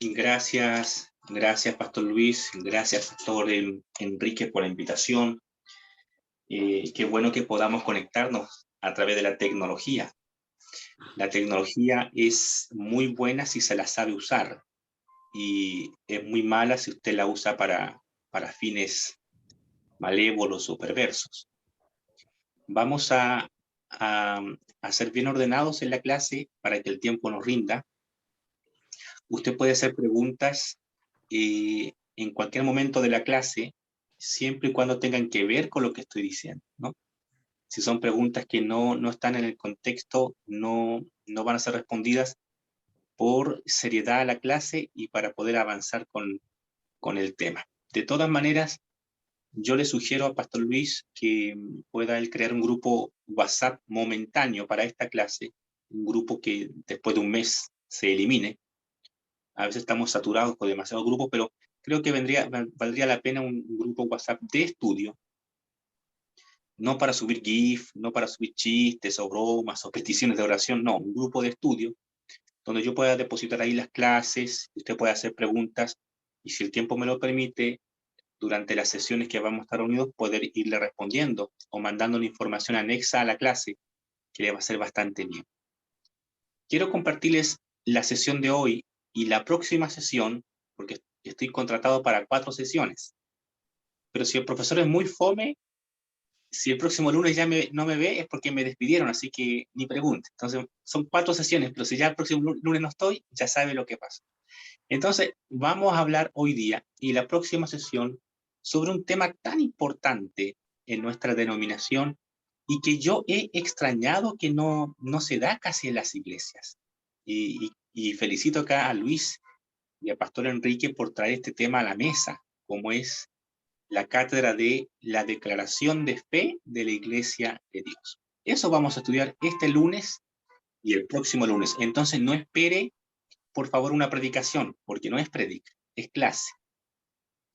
Gracias, Pastor Luis, gracias, Pastor Enrique, por la invitación. Qué bueno que podamos conectarnos a través de la tecnología. La tecnología es muy buena si se la sabe usar y es muy mala si usted la usa para fines malévolos o perversos. Vamos a ser bien ordenados en la clase para que el tiempo nos rinda. Usted puede hacer preguntas en cualquier momento de la clase, siempre y cuando tengan que ver con lo que estoy diciendo, ¿no? Si son preguntas que no están en el contexto, no van a ser respondidas por seriedad a la clase y para poder avanzar con el tema. De todas maneras, yo le sugiero a Pastor Luis que pueda él crear un grupo WhatsApp momentáneo para esta clase, un grupo que después de un mes se elimine. A veces estamos saturados con demasiados grupos, pero creo que valdría la pena un grupo WhatsApp de estudio, no para subir GIF, no para subir chistes o bromas o peticiones de oración, no, un grupo de estudio donde yo pueda depositar ahí las clases, usted puede hacer preguntas y si el tiempo me lo permite, durante las sesiones que vamos a estar unidos, poder irle respondiendo o mandando una información anexa a la clase que le va a ser bastante bien. Quiero compartirles la sesión de hoy y la próxima sesión, porque estoy contratado para 4 sesiones. Pero si el profesor es muy fome, si el próximo lunes ya no me ve, es porque me despidieron, así que ni pregunte. Entonces, son 4 sesiones, pero si ya el próximo lunes no estoy, ya sabe lo que pasa. Entonces, vamos a hablar hoy día y la próxima sesión sobre un tema tan importante en nuestra denominación y que yo he extrañado que no se da casi en las iglesias. Y felicito acá a Luis y al Pastor Enrique por traer este tema a la mesa, como es la cátedra de la declaración de fe de la Iglesia de Dios. Eso vamos a estudiar este lunes y el próximo lunes. Entonces no espere, por favor, una predicación, porque no es predica, es clase.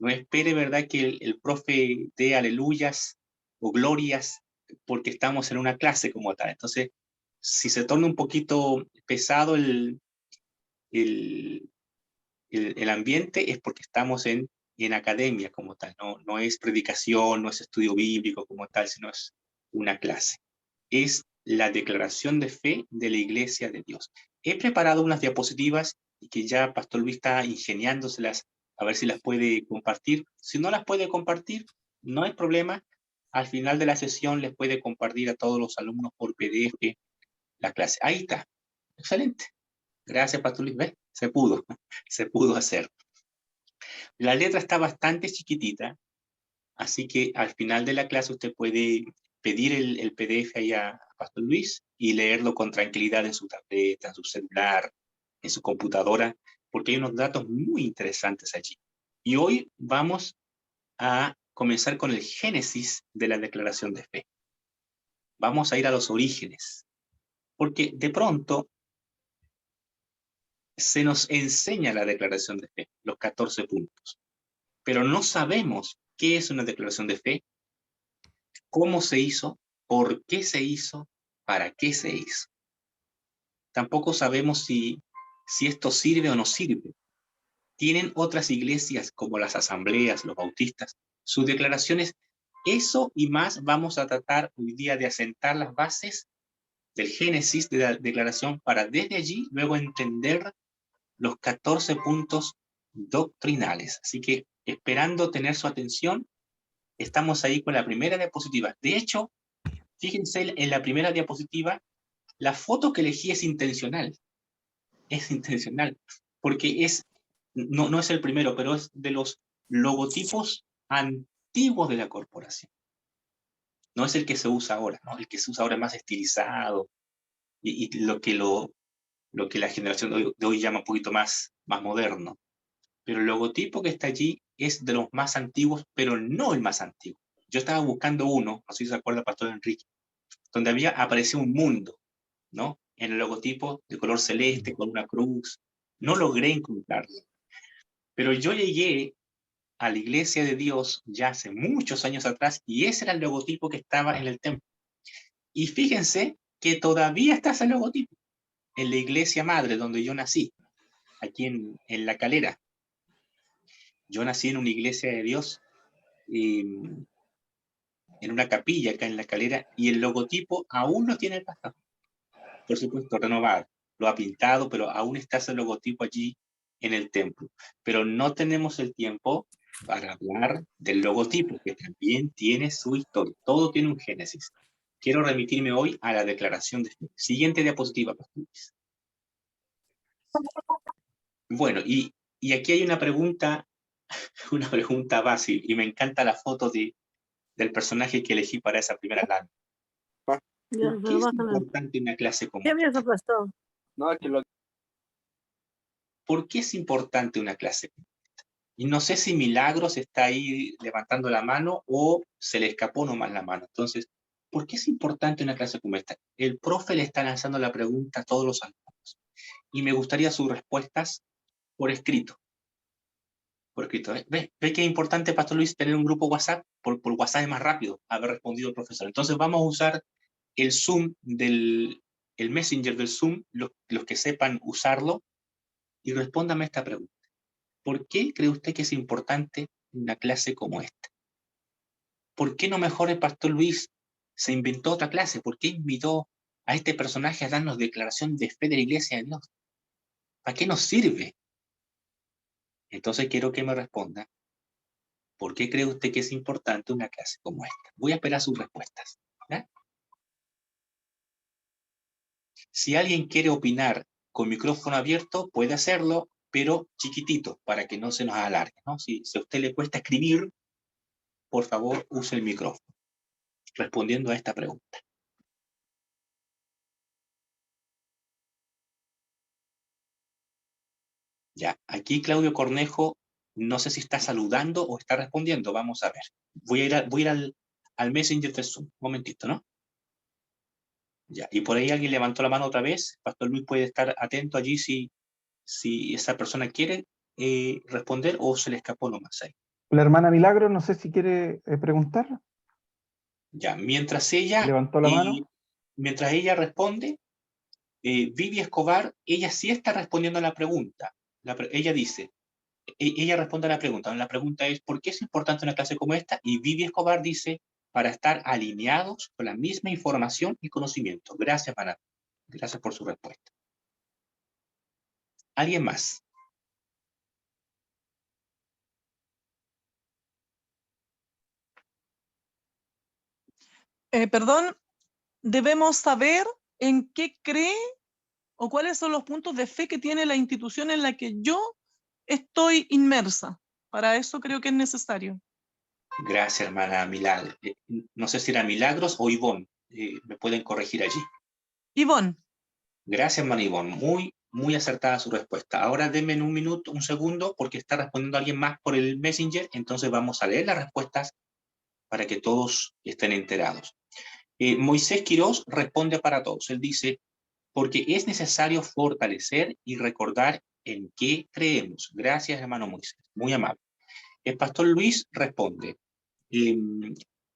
No espere, ¿verdad?, que el profe dé aleluyas o glorias porque estamos en una clase como tal. Entonces, si se torna un poquito pesado el, el ambiente, es porque estamos en academia como tal. No es predicación, no es estudio bíblico como tal, sino es una clase. Es la declaración de fe de la Iglesia de Dios. He preparado unas diapositivas y que ya Pastor Luis está ingeniándoselas a ver si las puede compartir. Si no las puede compartir, no hay problema. Al final de la sesión les puede compartir a todos los alumnos por PDF la clase. Ahí está. Excelente. Gracias, Pastor Luis. ¿Ves? Se pudo. Se pudo hacer. La letra está bastante chiquitita, así que al final de la clase usted puede pedir el PDF ahí a Pastor Luis y leerlo con tranquilidad en su tableta, en su celular, en su computadora, porque hay unos datos muy interesantes allí. Y hoy vamos a comenzar con el génesis de la declaración de fe. Vamos a ir a los orígenes, porque de pronto se nos enseña la declaración de fe, los 14 puntos, pero no sabemos qué es una declaración de fe, cómo se hizo, por qué se hizo, para qué se hizo. Tampoco sabemos si esto sirve o no sirve. Tienen otras iglesias como las asambleas, los bautistas, sus declaraciones. Eso y más vamos a tratar hoy día de asentar las bases del génesis de la declaración para desde allí luego entender los 14 puntos doctrinales. Así que esperando tener su atención, estamos ahí con la primera diapositiva. De hecho, fíjense en la primera diapositiva, la foto que elegí es intencional, porque no es el primero, pero es de los logotipos antiguos de la corporación. No es el que se usa ahora, ¿no? El que se usa ahora es más estilizado y lo que la generación de hoy llama un poquito más moderno. Pero el logotipo que está allí es de los más antiguos, pero no el más antiguo. Yo estaba buscando uno, no sé si se acuerda, Pastor Enrique, donde aparecía un mundo, ¿no? En el logotipo de color celeste, con una cruz. No logré encontrarlo. Pero yo llegué a la Iglesia de Dios ya hace muchos años atrás y ese era el logotipo que estaba en el templo. Y fíjense que todavía está ese logotipo en la iglesia madre donde yo nací. aquí en La Calera. Yo nací en una iglesia de Dios, en una capilla acá en La Calera, y el logotipo aún lo tiene el pastor. Por supuesto, renovado, lo ha pintado, pero aún está ese logotipo allí en el templo. Pero no tenemos el tiempo para hablar del logotipo, que también tiene su historia. Todo tiene un génesis. Quiero remitirme hoy a la declaración de fe. Siguiente diapositiva, Pastor Luis. Bueno, y aquí hay una pregunta básica, y me encanta la foto del personaje que elegí para esa primera lámina. ¿Por qué es importante una clase como esta? ¿Por qué es importante una clase como esta? Y no sé si Milagros está ahí levantando la mano o se le escapó nomás la mano. Entonces, ¿por qué es importante una clase como esta? El profe le está lanzando la pregunta a todos los alumnos y me gustaría sus respuestas por escrito. Por escrito. ¿Ve que es importante, Pastor Luis, tener un grupo WhatsApp? Por WhatsApp es más rápido haber respondido el profesor. Entonces vamos a usar el Zoom, el Messenger del Zoom, los que sepan usarlo, y respóndame esta pregunta. ¿Por qué cree usted que es importante una clase como esta? ¿Por qué no mejor el Pastor Luis se inventó otra clase? ¿Por qué invitó a este personaje a darnos declaración de fe de la Iglesia de Dios? ¿Para qué nos sirve? Entonces quiero que me responda, ¿por qué cree usted que es importante una clase como esta? Voy a esperar sus respuestas. ¿Ya? Si alguien quiere opinar con micrófono abierto, puede hacerlo, pero chiquitito, para que no se nos alargue, ¿no? Si a usted le cuesta escribir, por favor, use el micrófono, respondiendo a esta pregunta. Ya, aquí Claudio Cornejo, no sé si está saludando o está respondiendo, vamos a ver. Voy a ir al Messenger de Zoom, un momentito, ¿no? Ya, y por ahí alguien levantó la mano otra vez. Pastor Luis puede estar atento allí si esa persona quiere responder o se le escapó nomás ahí. La hermana Milagro, no sé si quiere preguntar. Ya, mientras ella Levantó la mano. Responde, Vivi Escobar, ella sí está respondiendo a la pregunta. Ella dice, ella responde a la pregunta. La pregunta es, ¿por qué es importante una clase como esta? Y Vivi Escobar dice, para estar alineados con la misma información y conocimiento. Gracias, Maná. Gracias por su respuesta. ¿Alguien más? Perdón, debemos saber en qué cree o cuáles son los puntos de fe que tiene la institución en la que yo estoy inmersa. Para eso creo que es necesario. Gracias, hermana Milagros. No sé si era Milagros o Ivonne. Me pueden corregir allí. Ivonne. Gracias, hermana Ivonne. Muy acertada su respuesta. Ahora denme un segundo, porque está respondiendo alguien más por el Messenger, entonces vamos a leer las respuestas para que todos estén enterados. Moisés Quirós responde para todos. Él dice, porque es necesario fortalecer y recordar en qué creemos. Gracias, hermano Moisés. Muy amable. El pastor Luis responde,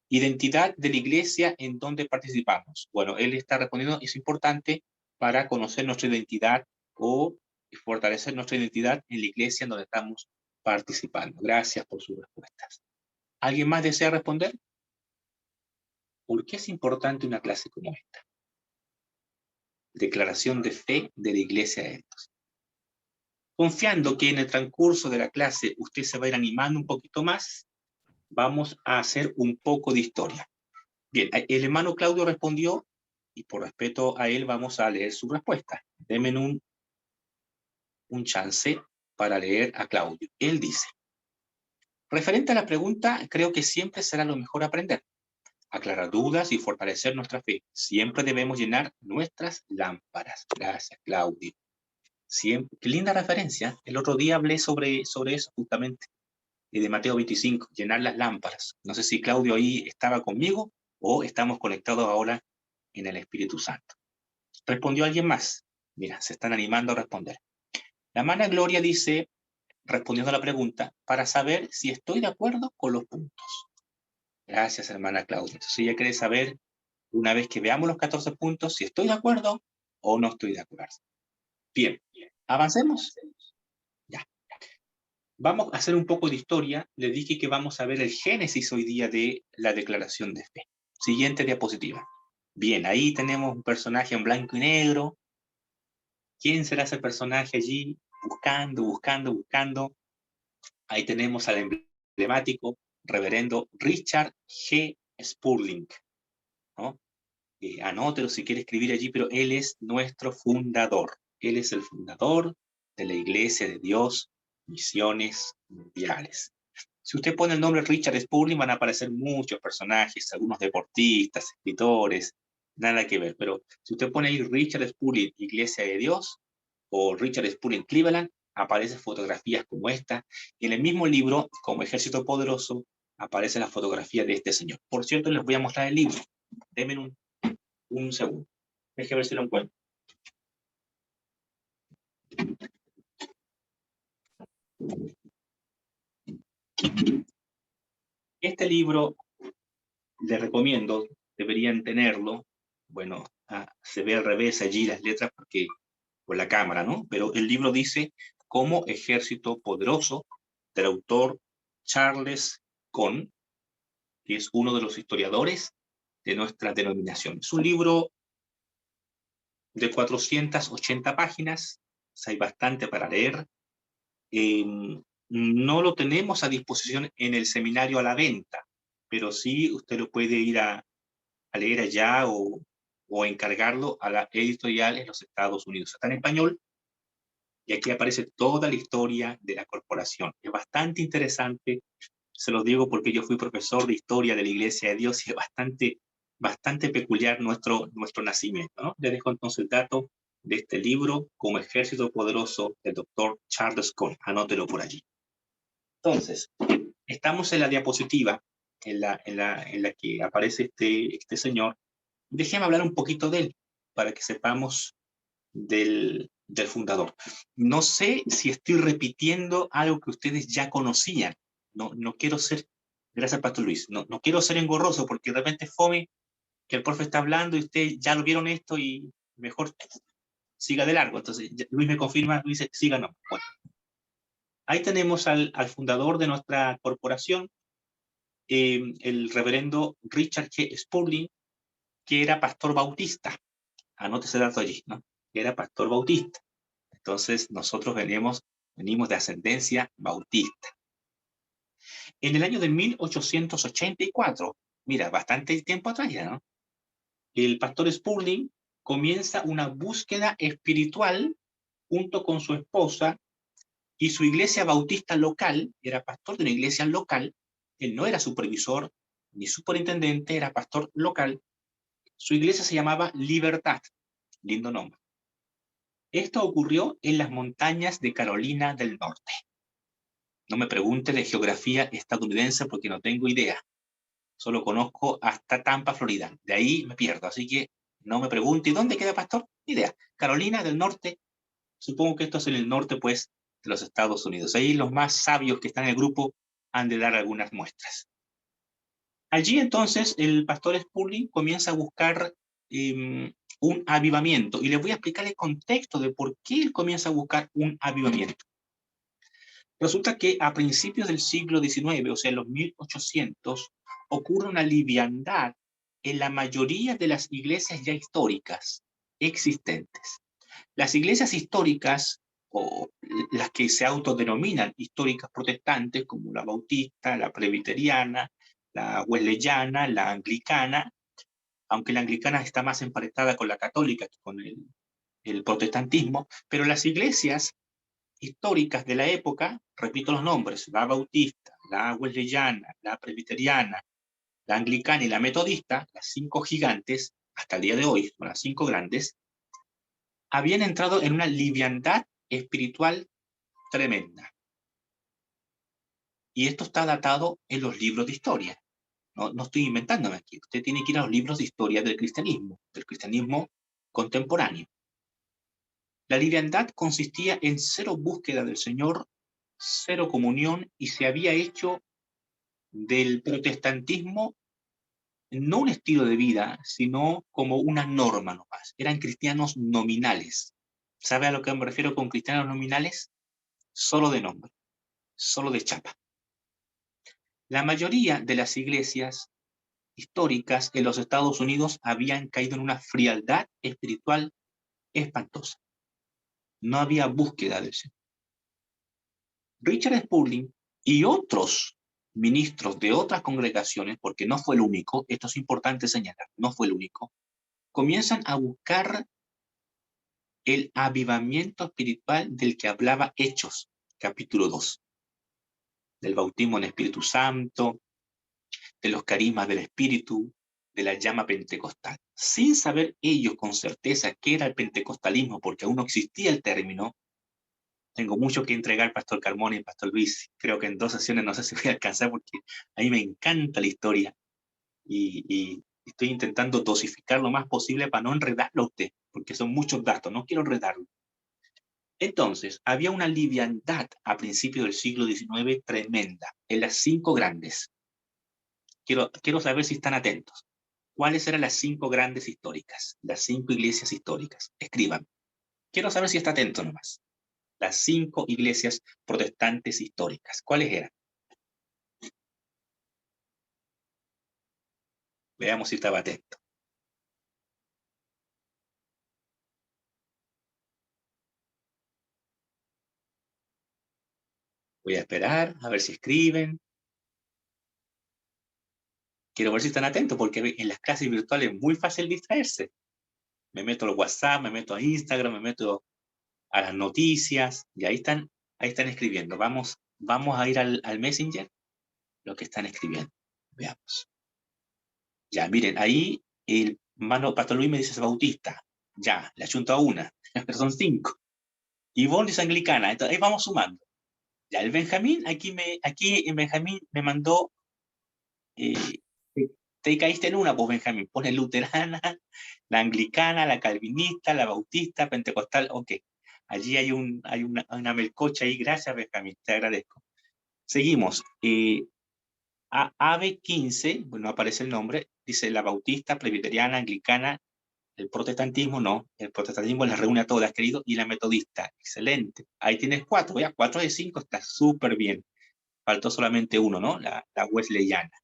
identidad de la iglesia en donde participamos. Bueno, él está respondiendo, es importante para conocer nuestra identidad o fortalecer nuestra identidad en la iglesia en donde estamos participando. Gracias por sus respuestas. ¿Alguien más desea responder? ¿Por qué es importante una clase como esta? Declaración de fe de la Iglesia de Dios. Confiando que en el transcurso de la clase usted se va a ir animando un poquito más, vamos a hacer un poco de historia. Bien, el hermano Claudio respondió, y por respeto a él vamos a leer su respuesta. Denme un chance para leer a Claudio. Él dice, referente a la pregunta, creo que siempre será lo mejor aprender, aclarar dudas y fortalecer nuestra fe. Siempre debemos llenar nuestras lámparas. Gracias, Claudio. Siempre, qué linda referencia. El otro día hablé sobre eso justamente, de Mateo 25, llenar las lámparas. No sé si Claudio ahí estaba conmigo o estamos conectados ahora en el Espíritu Santo. ¿Respondió alguien más? Mira, se están animando a responder. La hermana Gloria dice, respondiendo a la pregunta, para saber si estoy de acuerdo con los puntos. Gracias, hermana Claudia. Entonces ella quiere saber, una vez que veamos los 14 puntos, si estoy de acuerdo o no estoy de acuerdo. Bien, avancemos. Vamos a hacer un poco de historia. Les dije que vamos a ver el génesis hoy día de la declaración de fe. Siguiente diapositiva. Bien, ahí tenemos un personaje en blanco y negro. ¿Quién será ese personaje allí? Buscando, buscando, buscando. Ahí tenemos al emblemático reverendo Richard G. Spurling, ¿no? Anótelo si quiere escribir allí, pero él es nuestro fundador. Él es el fundador de la Iglesia de Dios, Misiones Mundiales. Si usted pone el nombre Richard Spurling, van a aparecer muchos personajes, algunos deportistas, escritores, nada que ver. Pero si usted pone ahí Richard Spurling, Iglesia de Dios, o Richard Spurling, Cleveland, aparecen fotografías como esta. Y en el mismo libro, como Ejército Poderoso, aparece la fotografía de este señor. Por cierto, les voy a mostrar el libro. Denme un segundo. Déjeme ver si lo encuentro. Este libro, les recomiendo, deberían tenerlo. Bueno, se ve al revés allí las letras porque por la cámara, ¿no? Pero el libro dice Como Ejército Poderoso, del autor Charles Cohn, que es uno de los historiadores de nuestra denominación. Es un libro de 480 páginas, o sea, hay bastante para leer. No lo tenemos a disposición en el seminario a la venta, pero sí usted lo puede ir a leer allá o encargarlo a la editorial en los Estados Unidos. Está en español y aquí aparece toda la historia de la corporación. Es bastante interesante, se lo digo porque yo fui profesor de historia de la Iglesia de Dios y es bastante peculiar nuestro nacimiento, ¿no? Le dejo entonces el dato de este libro, Como Ejército Poderoso, del doctor Charles Cohn. Anótelo por allí. Entonces, estamos en la diapositiva en la que aparece este señor. Déjeme hablar un poquito de él, para que sepamos del fundador. No sé si estoy repitiendo algo que ustedes ya conocían. No quiero ser, gracias Pastor Luis, no quiero ser engorroso, porque de repente fome que el profe está hablando y ustedes ya lo vieron esto y mejor siga de largo. Entonces, Luis me confirma, Luis dice, siga no. Bueno, ahí tenemos al fundador de nuestra corporación, el reverendo Richard G. Spurling, que era pastor bautista. Anote ese dato allí, ¿no? Que era pastor bautista. Entonces, nosotros venimos de ascendencia bautista. En el año de 1884, mira, bastante tiempo atrás ya, ¿no? El pastor Spurling comienza una búsqueda espiritual junto con su esposa y su iglesia bautista local. Era pastor de una iglesia local. Él no era supervisor ni superintendente, era pastor local. Su iglesia se llamaba Libertad. Lindo nombre. Esto ocurrió en las montañas de Carolina del Norte. No me pregunte de geografía estadounidense porque no tengo idea. Solo conozco hasta Tampa, Florida. De ahí me pierdo, así que no me pregunte. ¿Y dónde queda, pastor? Ni idea. Carolina del Norte. Supongo que esto es en el norte, pues, de los Estados Unidos. Ahí los más sabios que están en el grupo han de dar algunas muestras. Allí, entonces, el pastor Spurling comienza a buscar un avivamiento. Y les voy a explicar el contexto de por qué él comienza a buscar un avivamiento. Resulta que a principios del siglo XIX, o sea, en los 1800, ocurre una liviandad en la mayoría de las iglesias ya históricas existentes. Las iglesias históricas, o las que se autodenominan históricas protestantes, como la bautista, la presbiteriana, la wesleyana, la anglicana, aunque la anglicana está más emparentada con la católica que con el protestantismo, pero las iglesias históricas de la época, repito los nombres, la bautista, la wesleyana, la presbiteriana, la anglicana y la metodista, las 5 gigantes, hasta el día de hoy, son las 5 grandes, habían entrado en una liviandad espiritual tremenda. Y esto está datado en los libros de historia. No estoy inventándome aquí. Usted tiene que ir a los libros de historia del cristianismo contemporáneo. La liviandad consistía en cero búsqueda del Señor, cero comunión, y se había hecho del protestantismo no un estilo de vida, sino como una norma nomás. Eran cristianos nominales. ¿Sabe a lo que me refiero con cristianos nominales? Solo de nombre. solo de chapa. La mayoría de las iglesias históricas en los Estados Unidos habían caído en una frialdad espiritual espantosa. No había búsqueda del Señor. Richard Spurgeon y otros ministros de otras congregaciones, porque no fue el único, esto es importante señalar, no fue el único, comienzan a buscar el avivamiento espiritual del que hablaba Hechos, capítulo 2, del bautismo en Espíritu Santo, de los carismas del Espíritu, de la llama pentecostal, sin saber ellos con certeza qué era el pentecostalismo, porque aún no existía el término. Tengo mucho que entregar, Pastor Carmona y Pastor Luis. Creo que en 2 sesiones no sé si voy a alcanzar, porque a mí me encanta la historia y estoy intentando dosificar lo más posible para no enredarlo a usted, porque son muchos datos, no quiero enredarlo. Entonces, había una liviandad a principios del siglo XIX tremenda en las 5 grandes. Quiero saber si están atentos. ¿Cuáles eran las 5 grandes históricas? Las 5 iglesias históricas. Escriban. Quiero saber si está atento nomás. Las 5 iglesias protestantes históricas. ¿Cuáles eran? Veamos si estaba atento. Voy a esperar a ver si escriben. Quiero ver si están atentos, porque en las clases virtuales es muy fácil distraerse. Me meto al WhatsApp, me meto a Instagram, me meto a las noticias, y ahí están escribiendo. Vamos a ir al Messenger, lo que están escribiendo. Veamos. Ya, miren, ahí el hermano Pastor Luis me dice Bautista. Ya, le achunto a una, pero son 5. Ivonne dice anglicana, entonces ahí vamos sumando. Ya, el Benjamín, aquí en Benjamín me mandó, te caíste en una, pues Benjamín, pone luterana, la anglicana, la calvinista, la bautista, pentecostal, ok. Allí hay una melcocha ahí, gracias Benjamín, te agradezco. Seguimos. AVE 15, bueno, aparece el nombre, dice la bautista, presbiteriana, anglicana, el protestantismo no, el protestantismo las reúne a todas, querido, y la metodista, excelente. Ahí tienes 4, ya, 4 de 5 está súper bien. Faltó solamente uno, ¿no? La wesleyana.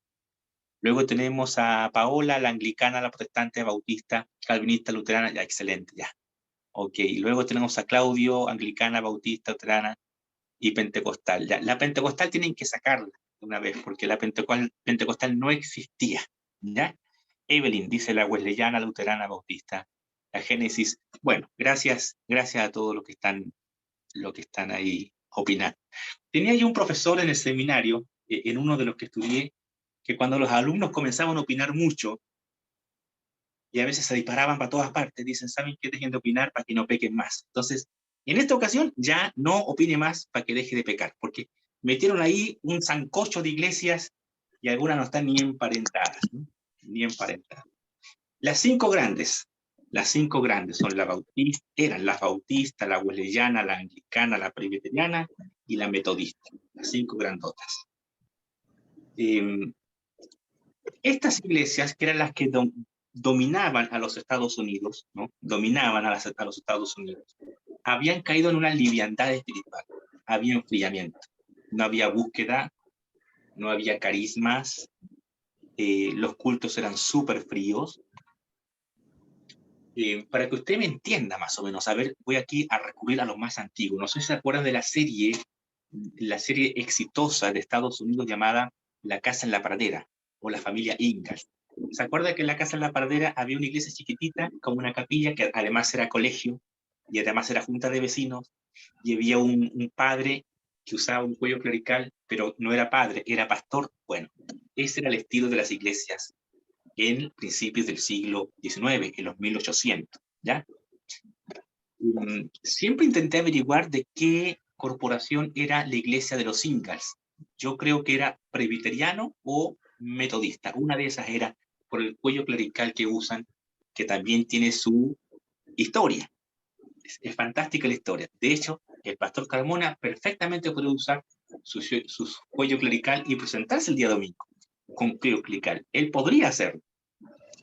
Luego tenemos a Paola, la anglicana, la protestante, bautista, calvinista, luterana, ya, excelente, ya. Ok, luego tenemos a Claudio, anglicana, bautista, luterana y pentecostal. Ya, la pentecostal tienen que sacarla de una vez, porque la pentecostal no existía, ¿ya? Evelyn, dice la wesleyana, luterana, bautista, la Génesis. Bueno, gracias a todos los que están ahí opinando. Tenía yo un profesor en el seminario, en uno de los que estudié, que cuando los alumnos comenzaban a opinar mucho, y a veces se disparaban para todas partes, dicen, ¿saben qué? Dejen de opinar para que no pequen más. Entonces, en esta ocasión ya no opine más para que deje de pecar, porque metieron ahí un sancocho de iglesias y algunas no están ni emparentadas, ¿no? Ni emparentadas. Las 5 grandes son eran la bautista, la wesleyana, la anglicana, la presbiteriana y la metodista, las 5 grandotas. Estas iglesias, que eran las que dominaban a los Estados Unidos, ¿no? Dominaban a los Estados Unidos, habían caído en una liviandad espiritual, había enfriamiento, no había búsqueda, no había carismas, los cultos eran súper fríos. Para que usted me entienda más o menos, a ver, voy aquí a recurrir a lo más antiguo. No sé si se acuerdan de la serie exitosa de Estados Unidos llamada La Casa en la Pradera, o La Familia Ingalls. ¿Se acuerda que en La Casa en la Pradera había una iglesia chiquitita, como una capilla, que además era colegio, y además era junta de vecinos, y había un padre que usaba un cuello clerical, pero no era padre, era pastor? Bueno, ese era el estilo de las iglesias en principios del siglo XIX, en los 1800, ¿ya? Siempre intenté averiguar de qué corporación era la iglesia de los Ingalls. Yo creo que era presbiteriano o metodista. Una de esas era por el cuello clerical que usan, que también tiene su historia. Es fantástica la historia. De hecho, el pastor Carmona perfectamente puede usar su cuello clerical y presentarse el día domingo con cuello clerical. Él podría hacerlo,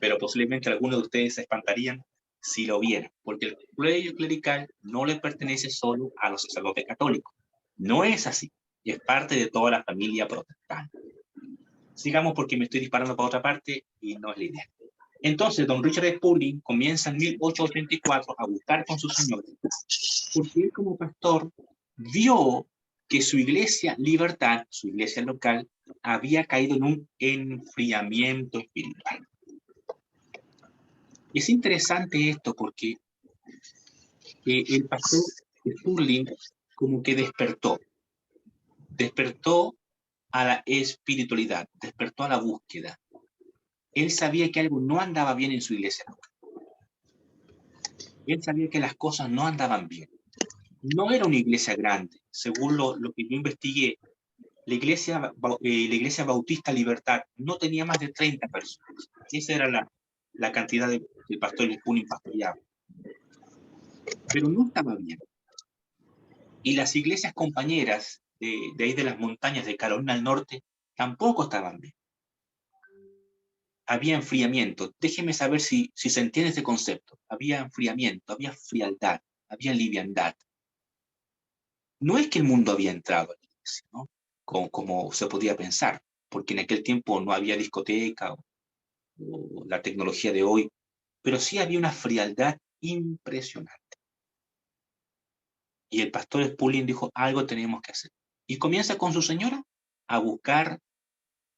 pero posiblemente algunos de ustedes se espantarían si lo vieran, porque el cuello clerical no le pertenece solo a los sacerdotes católicos. No es así. y es parte de toda la familia protestante. Sigamos porque me estoy disparando para otra parte y no es la idea. Entonces, don Richard Spurgeon comienza en 1884 a buscar con su señor, porque él como pastor vio que su iglesia Libertad, su iglesia local, había caído en un enfriamiento espiritual. Y es interesante esto porque el pastor Spurgeon como que despertó a la espiritualidad, despertó a la búsqueda. Él sabía que algo no andaba bien en su iglesia local. Él sabía que las cosas no andaban bien. No era una iglesia grande, según lo que yo investigué. La iglesia Bautista Libertad no tenía más de 30 personas. Esa era la cantidad del pastor Spurgeon pastoreaba. Pero no estaba bien. Y las iglesias compañeras de ahí de las montañas de Carolina del Norte tampoco estaban bien. Había enfriamiento. Déjeme saber si se entiende este concepto. Había enfriamiento, había frialdad, había liviandad. No es que el mundo había entrado a la iglesia, ¿no? Como se podía pensar, porque en aquel tiempo no había discoteca o la tecnología de hoy, pero sí había una frialdad impresionante. Y el pastor Spurgeon dijo, algo tenemos que hacer. Y comienza con su señora a buscar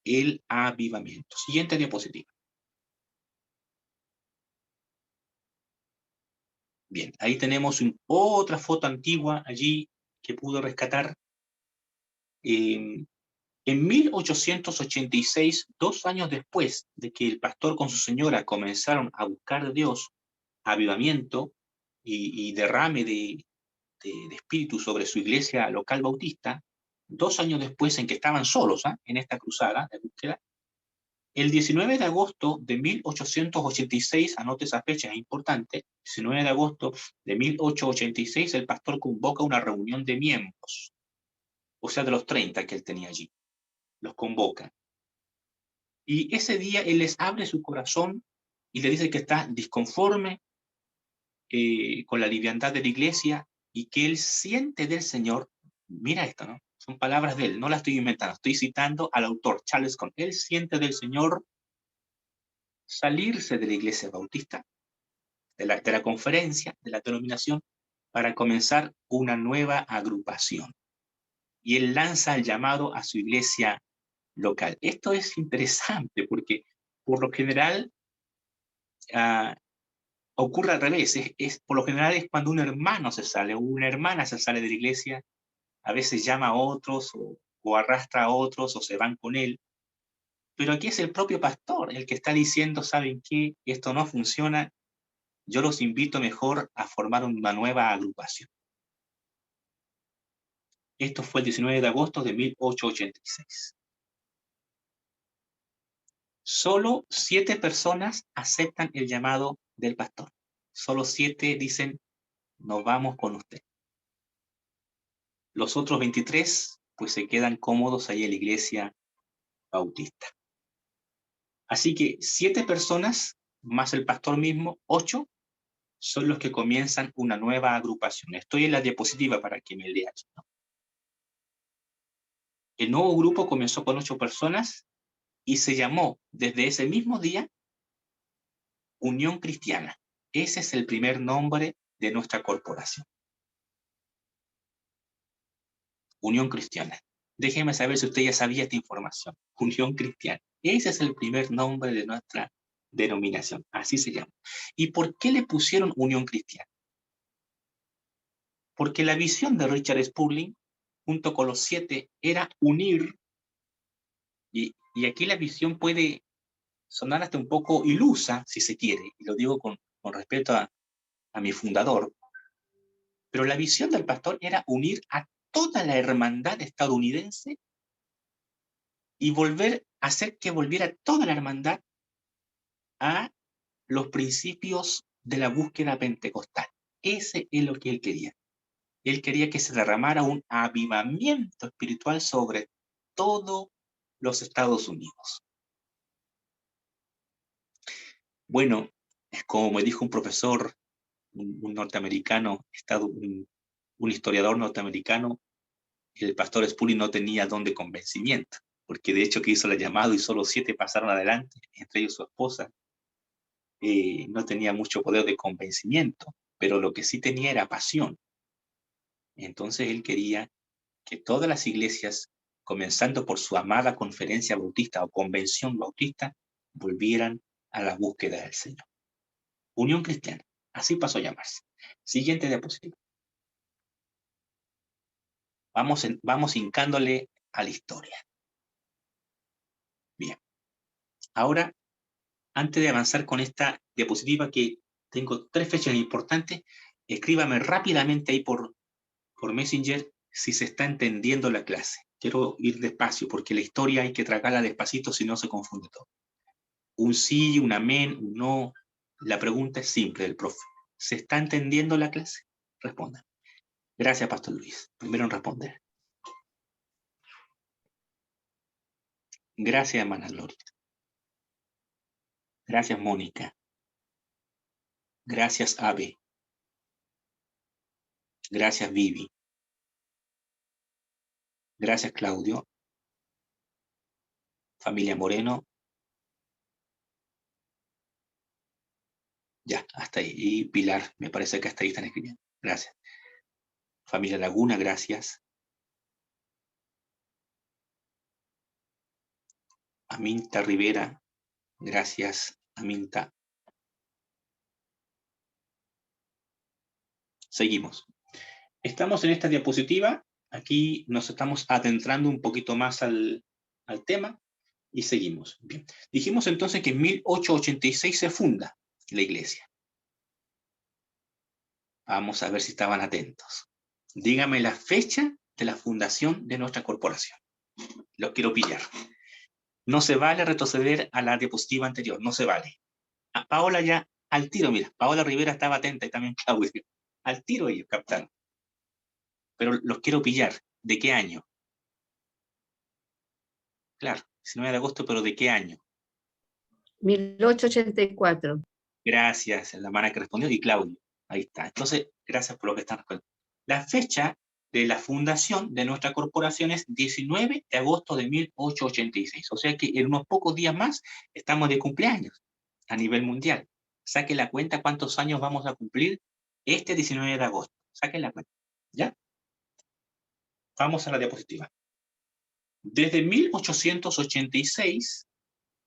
el avivamiento. Siguiente diapositiva. Bien, ahí tenemos otra foto antigua allí que pudo rescatar. En 1886, 2 años después de que el pastor con su señora comenzaron a buscar de Dios avivamiento y derrame de espíritu sobre su iglesia local bautista, 2 años después en que estaban solos en esta cruzada de búsqueda, el 19 de agosto de 1886, anote esa fecha, es importante, 19 de agosto de 1886, el pastor convoca una reunión de miembros, o sea, de los 30 que él tenía allí, los convoca. Y ese día él les abre su corazón y le dice que está disconforme con la liviandad de la iglesia y que él siente del Señor, mira esto, ¿no? Son palabras de él, no las estoy inventando, estoy citando al autor, Charles Cone. Él siente del Señor salirse de la iglesia bautista, de la conferencia, de la denominación, para comenzar una nueva agrupación. Y él lanza el llamado a su iglesia local. Esto es interesante porque por lo general ocurre al revés. Por lo general es cuando un hermano se sale o una hermana se sale de la iglesia, a veces llama a otros o arrastra a otros o se van con él. Pero aquí es el propio pastor el que está diciendo, ¿saben qué? Esto no funciona. Yo los invito mejor a formar una nueva agrupación. Esto fue el 19 de agosto de 1886. Solo 7 personas aceptan el llamado del pastor. Solo 7 dicen, nos vamos con usted. Los otros 23, pues se quedan cómodos ahí en la iglesia bautista. Así que 7 personas, más el pastor mismo, 8, son los que comienzan una nueva agrupación. Estoy en la diapositiva para que me lean, ¿no? El nuevo grupo comenzó con 8 personas y se llamó desde ese mismo día Unión Cristiana. Ese es el primer nombre de nuestra corporación. Unión Cristiana. Déjeme saber si usted ya sabía esta información. Unión Cristiana. Ese es el primer nombre de nuestra denominación. Así se llama. ¿Y por qué le pusieron Unión Cristiana? Porque la visión de Richard Spurgeon, junto con los 7, era unir, y aquí la visión puede sonar hasta un poco ilusa, si se quiere, y lo digo con respeto a mi fundador, pero la visión del pastor era unir a toda la hermandad estadounidense y hacer que volviera toda la hermandad a los principios de la búsqueda pentecostal. Ese es lo que él quería. Él quería que se derramara un avivamiento espiritual sobre todos los Estados Unidos. Bueno, como me dijo un profesor, un norteamericano, un historiador norteamericano, el pastor Spurling no tenía don de convencimiento, porque de hecho que hizo el llamado y solo 7 pasaron adelante, entre ellos su esposa. No tenía mucho poder de convencimiento, pero lo que sí tenía era pasión. Entonces él quería que todas las iglesias, comenzando por su amada conferencia bautista o convención bautista, volvieran a la búsqueda del Señor. Unión Cristiana, así pasó a llamarse. Siguiente diapositiva. Vamos hincándole a la historia. Bien. Ahora, antes de avanzar con esta diapositiva, que tengo 3 fechas importantes, escríbame rápidamente ahí por Messenger si se está entendiendo la clase. Quiero ir despacio, porque la historia hay que tragarla despacito, si no se confunde todo. Un sí, un amén, un no. La pregunta es simple del profe. ¿Se está entendiendo la clase? Responda. Gracias, Pastor Luis. Primero en responder. Gracias, hermana Gloria. Gracias, Mónica. Gracias, Ave. Gracias, Vivi. Gracias, Claudio. Familia Moreno. Ya, hasta ahí. Y Pilar, me parece que hasta ahí están escribiendo. Gracias. Familia Laguna, gracias. Aminta Rivera, gracias, Aminta. Seguimos. Estamos en esta diapositiva. Aquí nos estamos adentrando un poquito más al tema y seguimos. Bien. Dijimos entonces que en 1886 se funda la iglesia. Vamos a ver si estaban atentos. Dígame la fecha de la fundación de nuestra corporación. Los quiero pillar. No se vale retroceder a la diapositiva anterior, no se vale. A Paola ya, al tiro, mira, Paola Rivera estaba atenta y también Claudio. Al tiro ellos captaron. Pero los quiero pillar. ¿De qué año? Claro, 19 de agosto, pero ¿de qué año? 1884. Gracias, la hermana que respondió, y Claudio. Ahí está. Entonces, gracias por lo que están respondiendo. La fecha de la fundación de nuestra corporación es 19 de agosto de 1886. O sea que en unos pocos días más estamos de cumpleaños a nivel mundial. Saquen la cuenta cuántos años vamos a cumplir este 19 de agosto. Saquen la cuenta. ¿Ya? Vamos a la diapositiva. Desde 1886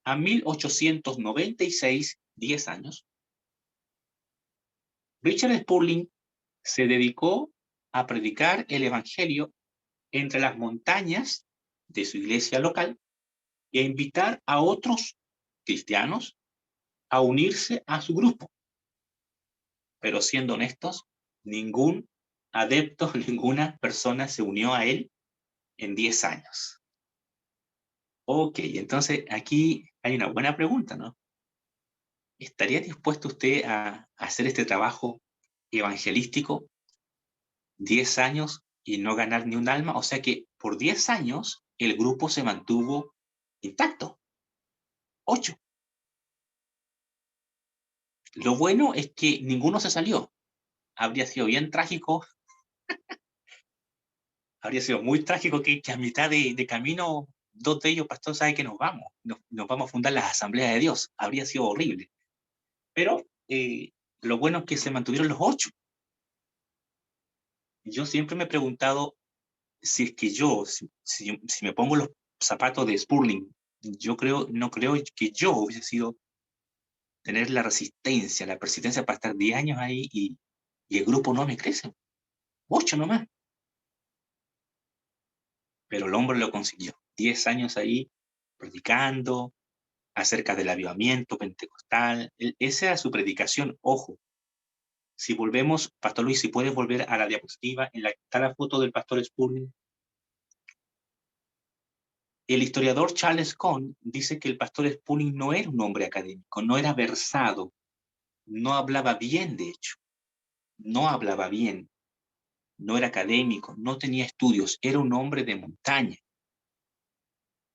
a 1896, 10 años, Richard Spurling se dedicó a predicar el evangelio entre las montañas de su iglesia local y a invitar a otros cristianos a unirse a su grupo. Pero siendo honestos, ningún adepto, ninguna persona se unió a él en 10 años. Ok, entonces aquí hay una buena pregunta, ¿no? ¿Estaría dispuesto usted a hacer este trabajo evangelístico 10 años y no ganar ni un alma? O sea que por 10 años el grupo se mantuvo intacto. 8. Lo bueno es que ninguno se salió. Habría sido bien trágico. Habría sido muy trágico que a mitad de camino 2 de ellos, pastor, sabe que nos vamos. Nos vamos a fundar las asambleas de Dios. Habría sido horrible. Pero lo bueno es que se mantuvieron los 8. Yo siempre me he preguntado si es que yo, si me pongo los zapatos de Spurling, no creo que yo hubiese sido tener la resistencia, la persistencia para estar 10 años ahí y el grupo no me crece. 8 nomás. Pero el hombre lo consiguió. 10 años ahí predicando acerca del avivamiento pentecostal. Esa era su predicación. Ojo. Si volvemos, Pastor Luis, si puedes volver a la diapositiva en la que está la foto del pastor Spurling. El historiador Charles Cone dice que el pastor Spurling no era un hombre académico, no era versado, no hablaba bien, de hecho. No hablaba bien, no era académico, no tenía estudios, era un hombre de montaña.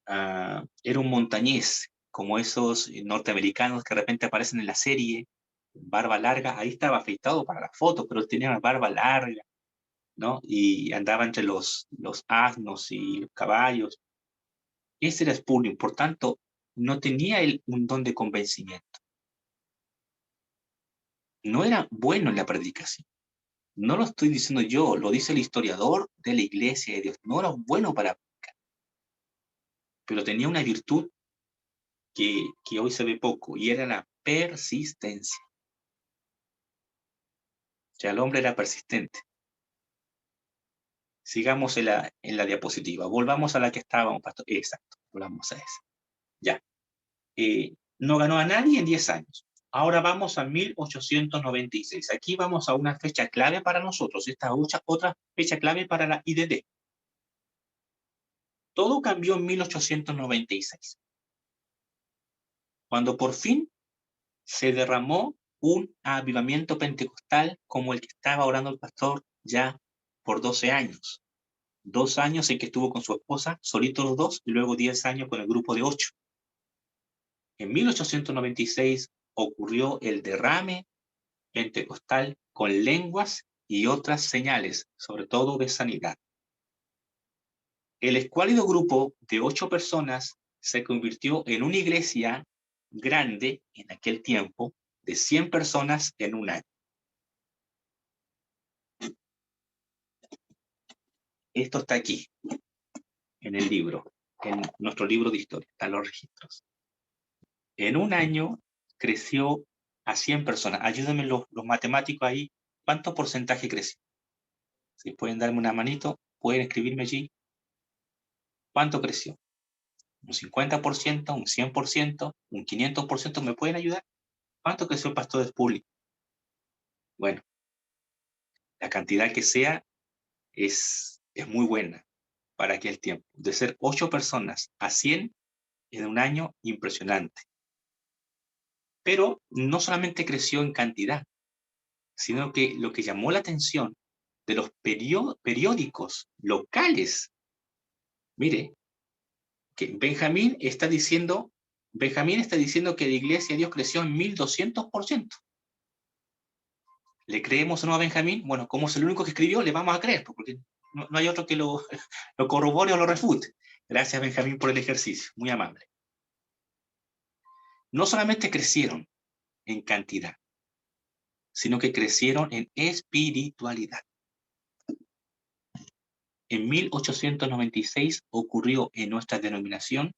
Era un montañés, como esos norteamericanos que de repente aparecen en la serie, barba larga. Ahí estaba afeitado para la foto, pero él tenía una barba larga, ¿no? Y andaba entre los asnos y los caballos. Ese era Spurgeon, por tanto, no tenía él un don de convencimiento. No era bueno en la predicación. No lo estoy diciendo yo, lo dice el historiador de la Iglesia de Dios. No era bueno para predicar, pero tenía una virtud que hoy se ve poco, y era la persistencia. O sea, el hombre era persistente. Sigamos en la diapositiva. Volvamos a la que estábamos, pastor. Exacto, volvamos a esa. Ya. No ganó a nadie en 10 años. Ahora vamos a 1896. Aquí vamos a una fecha clave para nosotros. Esta es otra fecha clave para la IDD. Todo cambió en 1896. Cuando por fin se derramó un avivamiento pentecostal como el que estaba orando el pastor ya por 12 años. 2 años en que estuvo con su esposa, solitos los dos, y luego 10 años con el grupo de 8. En 1896 ocurrió el derrame pentecostal con lenguas y otras señales, sobre todo de sanidad. El escuálido grupo de 8 personas se convirtió en una iglesia grande en aquel tiempo, de 100 personas en un año. Esto está aquí, en el libro, en nuestro libro de historia, están los registros. En un año creció a 100 personas. Ayúdenme los matemáticos ahí. ¿Cuánto porcentaje creció? Si pueden darme una manito, pueden escribirme allí. ¿Cuánto creció? ¿Un 50%, un 100%, un 500%? ¿Me pueden ayudar? ¿Cuánto creció el pastor de público? Bueno, la cantidad que sea es muy buena para aquel tiempo. De ser 8 personas a 100 en un año, impresionante. Pero no solamente creció en cantidad, sino que lo que llamó la atención de los periódicos locales, mire, que Benjamín está diciendo que la iglesia de Dios creció en 1200%. ¿Le creemos o no a Benjamín? Bueno, como es el único que escribió, le vamos a creer, porque no hay otro que lo corrobore o lo refute. Gracias, Benjamín, por el ejercicio, muy amable. No solamente crecieron en cantidad, sino que crecieron en espiritualidad. En 1896 ocurrió en nuestra denominación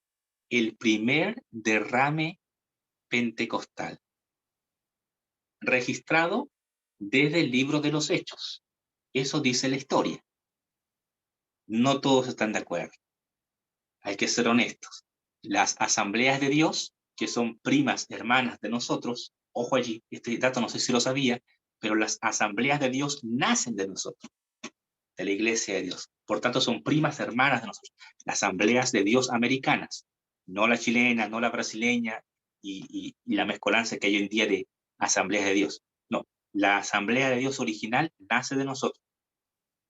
el primer derrame pentecostal, registrado desde el libro de los Hechos. Eso dice la historia. No todos están de acuerdo. Hay que ser honestos. Las asambleas de Dios, que son primas hermanas de nosotros, ojo allí, este dato no sé si lo sabía, pero las asambleas de Dios nacen de nosotros, de la iglesia de Dios. Por tanto, son primas hermanas de nosotros. Las asambleas de Dios americanas, no la chilena, no la brasileña y la mezcolanza que hay hoy en día de asambleas de Dios. No, la asamblea de Dios original nace de nosotros.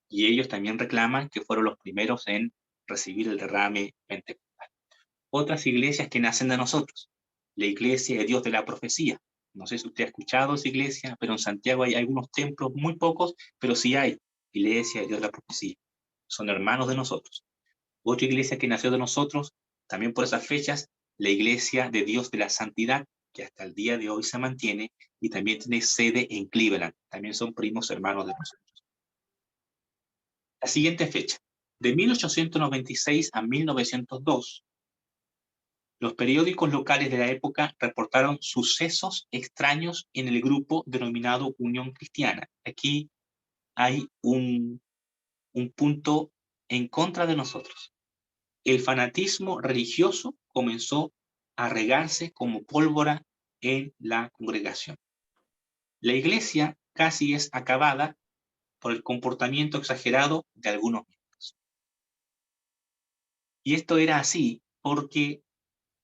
Y ellos también reclaman que fueron los primeros en recibir el derrame pentecostal. Otras iglesias que nacen de nosotros, la iglesia de Dios de la profecía. No sé si usted ha escuchado esa iglesia, pero en Santiago hay algunos templos, muy pocos, pero sí hay iglesia de Dios de la profecía. Son hermanos de nosotros. Otra iglesia que nació de nosotros, también por esas fechas, la iglesia de Dios de la santidad, que hasta el día de hoy se mantiene y también tiene sede en Cleveland. También son primos hermanos de nosotros. La siguiente fecha, de 1896 a 1902, los periódicos locales de la época reportaron sucesos extraños en el grupo denominado Unión Cristiana. Aquí hay un punto en contra de nosotros. El fanatismo religioso comenzó a regarse como pólvora en la congregación. La iglesia casi es acabada por el comportamiento exagerado de algunos miembros. Y esto era así porque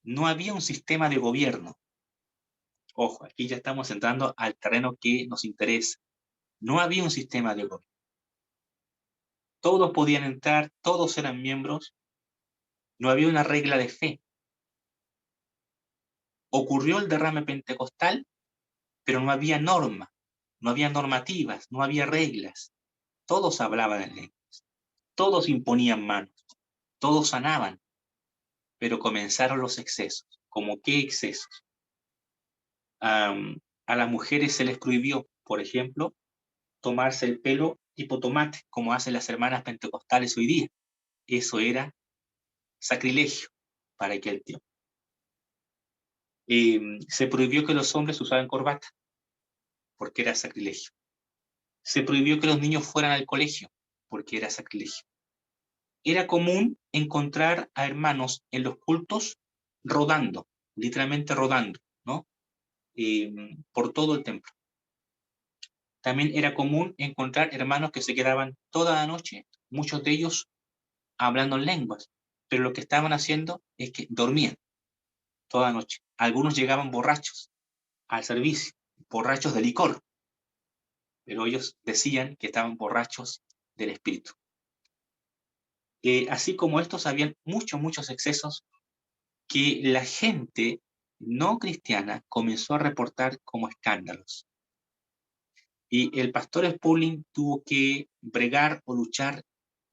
no había un sistema de gobierno. Ojo, aquí ya estamos entrando al terreno que nos interesa. No había un sistema de gobierno. Todos podían entrar, todos eran miembros. No había una regla de fe. Ocurrió el derrame pentecostal, pero no había norma, no había normativas, no había reglas. todos hablaban en lenguas, todos imponían manos, todos sanaban, pero comenzaron los excesos. ¿Cómo qué excesos? A las mujeres se les prohibió, por ejemplo, tomarse el pelo tipo tomate, como hacen las hermanas pentecostales hoy día. Eso era sacrilegio para aquel tiempo. Se prohibió que los hombres usaran corbata, porque era sacrilegio. Se prohibió que los niños fueran al colegio, porque era sacrilegio. Era común encontrar a hermanos en los cultos rodando, literalmente rodando, ¿no? Por todo el templo. También era común encontrar hermanos que se quedaban toda la noche, muchos de ellos hablando en lenguas, pero lo que estaban haciendo es que dormían toda la noche. Algunos llegaban borrachos al servicio, borrachos de licor, pero ellos decían que estaban borrachos del espíritu. Así como estos, habían muchos excesos que la gente no cristiana comenzó a reportar como escándalos. Y el pastor Spurling tuvo que bregar o luchar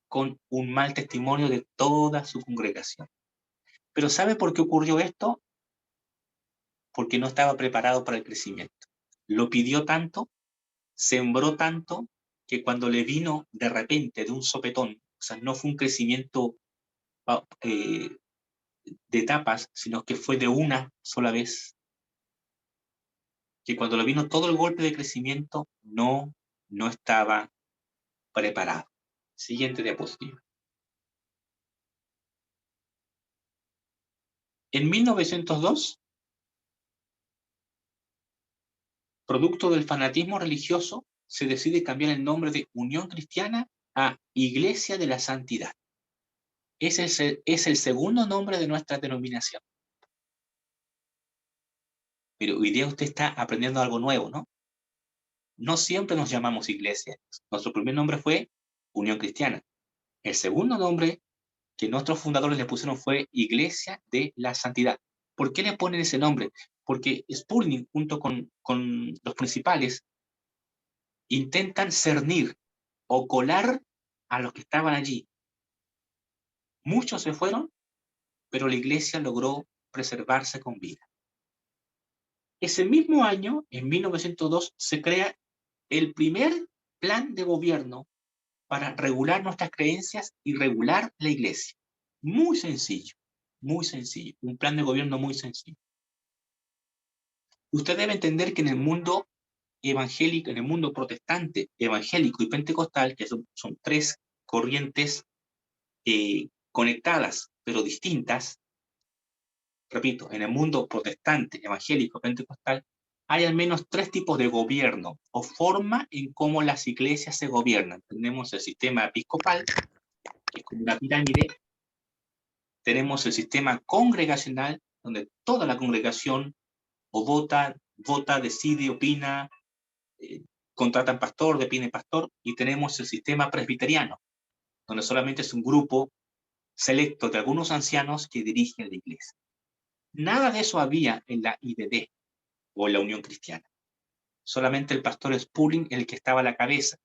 con un mal testimonio de toda su congregación. Pero ¿sabe por qué ocurrió esto? Porque no estaba preparado para el crecimiento. Lo pidió tanto, sembró tanto, que cuando le vino de repente, de un sopetón, o sea, no fue un crecimiento de etapas, sino que fue de una sola vez, que cuando le vino todo el golpe de crecimiento, no estaba preparado. Siguiente diapositiva. En 1902, producto del fanatismo religioso, se decide cambiar el nombre de Unión Cristiana a Iglesia de la Santidad. Ese es el segundo nombre de nuestra denominación. Pero hoy día usted está aprendiendo algo nuevo, ¿no? No siempre nos llamamos iglesia. Nuestro primer nombre fue Unión Cristiana. El segundo nombre que nuestros fundadores le pusieron fue Iglesia de la Santidad. ¿Por qué le ponen ese nombre? Porque Spurling, junto con los principales, intentan cernir o colar a los que estaban allí. Muchos se fueron, pero la iglesia logró preservarse con vida. Ese mismo año, en 1902, se crea el primer plan de gobierno para regular nuestras creencias y regular la iglesia. Muy sencillo, un plan de gobierno muy sencillo. Usted debe entender que en el mundo evangélico, en el mundo protestante, evangélico y pentecostal, que son tres corrientes conectadas pero distintas, repito, en el mundo protestante, evangélico, pentecostal, hay al menos tres tipos de gobierno o forma en cómo las iglesias se gobiernan. Tenemos el sistema episcopal, que es como una pirámide. Tenemos el sistema congregacional, donde toda la congregación o vota, decide, opina, contratan pastor, depende pastor. Y tenemos el sistema presbiteriano, donde solamente es un grupo selecto de algunos ancianos que dirigen la iglesia. Nada de eso había en la IDD o en la Unión Cristiana. Solamente el pastor Spurling, el que estaba a la cabeza.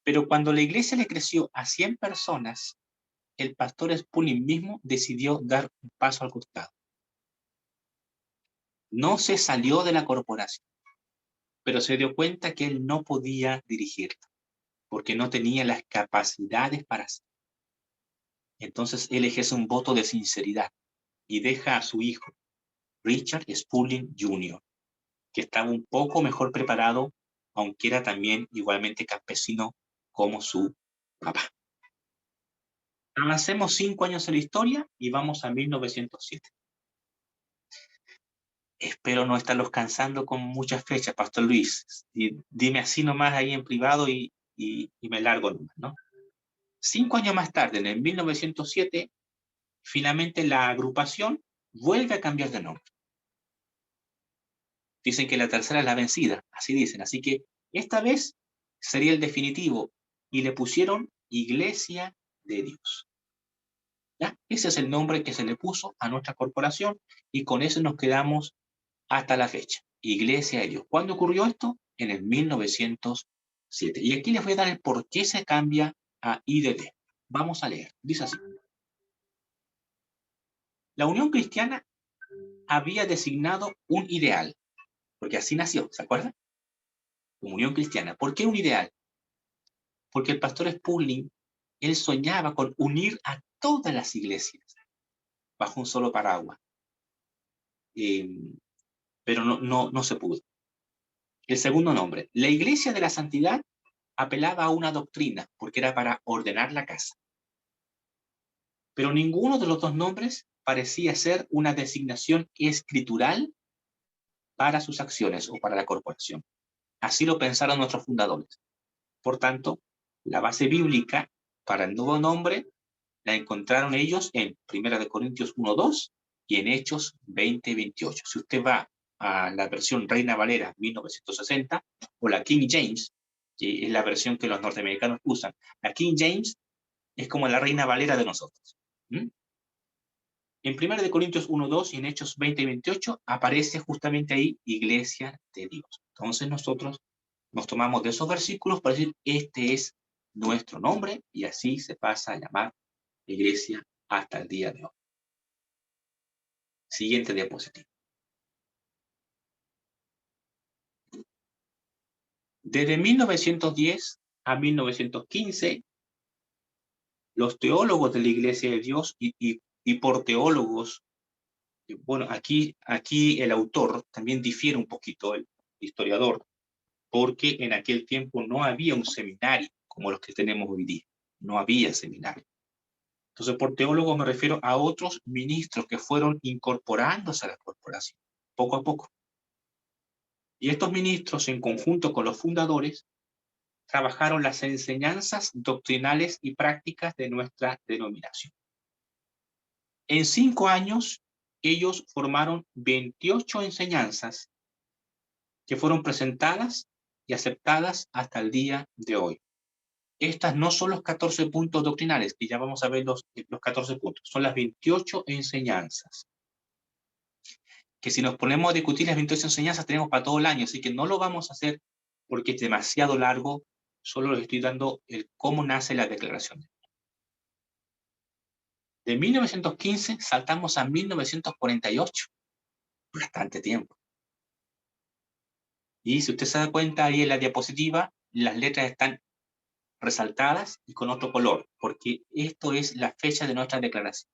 Pero cuando la iglesia le creció a 100 personas, el pastor Spurling mismo decidió dar un paso al costado. No se salió de la corporación, pero se dio cuenta que él no podía dirigirla, porque no tenía las capacidades para hacerlo. Entonces él ejerce un voto de sinceridad y deja a su hijo, Richard Spurling Jr., que estaba un poco mejor preparado, aunque era también igualmente campesino como su papá. Avancemos 5 años en la historia y vamos a 1907. Espero no estarlos cansando con muchas fechas, Pastor Luis. Y dime así nomás ahí en privado y me largo nomás, ¿no? 5 años más tarde, en el 1907, finalmente la agrupación vuelve a cambiar de nombre. Dicen que la tercera es la vencida, así dicen. Así que esta vez sería el definitivo y le pusieron Iglesia de Dios. ¿Ya? Ese es el nombre que se le puso a nuestra corporación y con eso nos quedamos hasta la fecha. Iglesia de Dios. ¿Cuándo ocurrió esto? En el 1907. 7. Y aquí les voy a dar el por qué se cambia a IDD. Vamos a leer. Dice así. La Unión Cristiana había designado un ideal, porque así nació, ¿se acuerdan? Unión Cristiana. ¿Por qué un ideal? Porque el pastor Spurling, él soñaba con unir a todas las iglesias bajo un solo paraguas. Pero no se pudo. El segundo nombre, la Iglesia de la Santidad, apelaba a una doctrina, porque era para ordenar la casa. Pero ninguno de los dos nombres parecía ser una designación escritural para sus acciones o para la corporación. Así lo pensaron nuestros fundadores. Por tanto, la base bíblica para el nuevo nombre la encontraron ellos en 1 Corintios 1:2 y en Hechos 20:28. Si usted va a la versión Reina Valera 1960 o la King James, que es la versión que los norteamericanos usan, la King James es como la Reina Valera de nosotros. En 1 Corintios 1:2 y en Hechos 20:28 aparece justamente ahí Iglesia de Dios. Entonces nosotros nos tomamos de esos versículos para decir, este es nuestro nombre, y así se pasa a llamar Iglesia hasta el día de hoy. Siguiente diapositiva. Desde 1910 a 1915, los teólogos de la Iglesia de Dios y por teólogos, bueno, aquí el autor también difiere un poquito, el historiador, porque en aquel tiempo no había un seminario como los que tenemos hoy día. No había seminario. Entonces, por teólogos me refiero a otros ministros que fueron incorporándose a la corporación, poco a poco. Y estos ministros, en conjunto con los fundadores, trabajaron las enseñanzas doctrinales y prácticas de nuestra denominación. En 5 años, ellos formaron 28 enseñanzas que fueron presentadas y aceptadas hasta el día de hoy. Estas no son los 14 puntos doctrinales, que ya vamos a ver los 14 puntos, son las 28 enseñanzas. Que si nos ponemos a discutir las 28 enseñanzas tenemos para todo el año, así que no lo vamos a hacer porque es demasiado largo, solo les estoy dando el cómo nace la declaración. De 1915 saltamos a 1948, bastante tiempo. Y si usted se da cuenta ahí en la diapositiva, las letras están resaltadas y con otro color, porque esto es la fecha de nuestra declaración.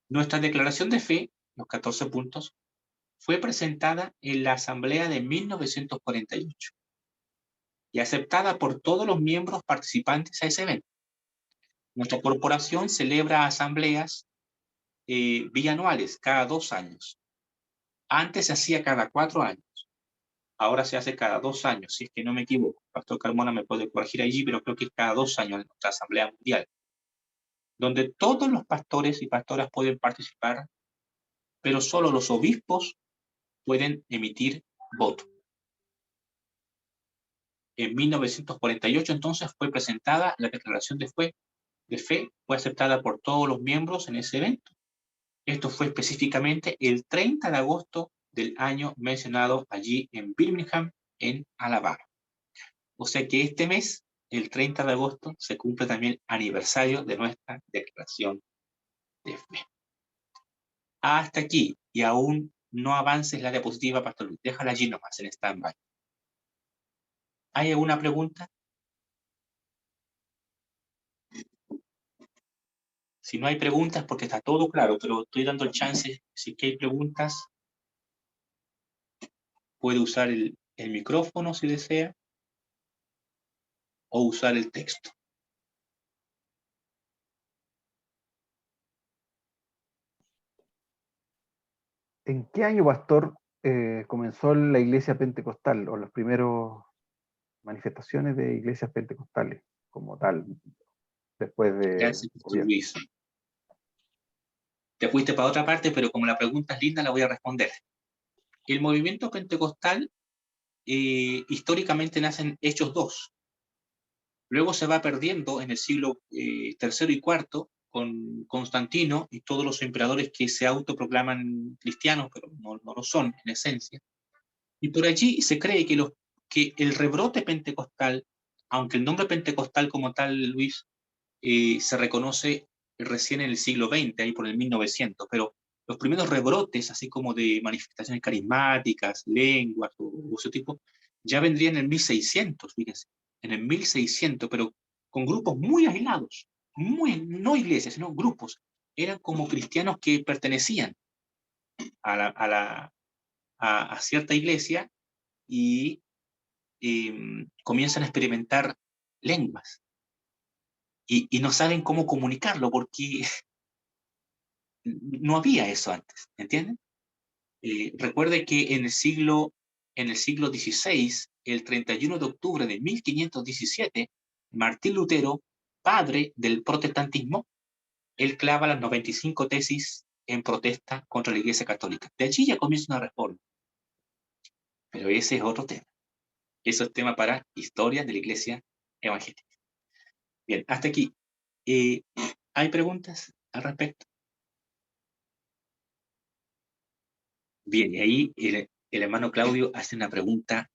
Nuestra declaración de fe, los 14 puntos, fue presentada en la Asamblea de 1948 y aceptada por todos los miembros participantes a ese evento. Nuestra corporación celebra asambleas bianuales, cada 2 años. Antes se hacía cada 4 años. Ahora se hace cada 2 años, si es que no me equivoco. Pastor Carmona me puede corregir allí, pero creo que es cada 2 años en nuestra Asamblea Mundial, donde todos los pastores y pastoras pueden participar, pero solo los obispos pueden emitir voto. En 1948 entonces fue presentada la declaración de fe, fue aceptada por todos los miembros en ese evento. Esto fue específicamente el 30 de agosto del año mencionado allí en Birmingham, en Alabama. O sea que este mes, el 30 de agosto, se cumple también el aniversario de nuestra declaración de fe. Hasta aquí, y aún no avances la diapositiva, Pastor Luis. Déjala allí nomás, en stand-by. ¿Hay alguna pregunta? Si no hay preguntas, porque está todo claro, pero estoy dando el chance, si hay preguntas, puede usar el micrófono si desea, o usar el texto. ¿En qué año, pastor, comenzó la iglesia pentecostal o las primeras manifestaciones de iglesias pentecostales como tal, después de... Gracias, Pastor Luis. Te fuiste para otra parte, pero como la pregunta es linda, la voy a responder. El movimiento pentecostal históricamente nace en Hechos 2. Luego se va perdiendo en el siglo III y IV con Constantino y todos los emperadores que se autoproclaman cristianos, pero no lo son en esencia. Y por allí se cree que el rebrote pentecostal, aunque el nombre pentecostal como tal, Luis, se reconoce recién en el siglo XX, ahí por el 1900, pero los primeros rebrotes, así como de manifestaciones carismáticas, lenguas o ese tipo, ya vendrían en el 1600, fíjense, en el 1600, pero con grupos muy aislados, no iglesias, sino grupos. Eran como cristianos que pertenecían a cierta iglesia y comienzan a experimentar lenguas y no saben cómo comunicarlo porque no había eso antes, ¿entienden? Recuerde que en el siglo XVI, el 31 de octubre de 1517, Martín Lutero, padre del protestantismo, él clava las 95 tesis en protesta contra la Iglesia Católica. De allí ya comienza una reforma. Pero ese es otro tema. Eso es tema para historia de la Iglesia Evangélica. Bien, hasta aquí. ¿Hay preguntas al respecto? Bien, y ahí el hermano Claudio hace una pregunta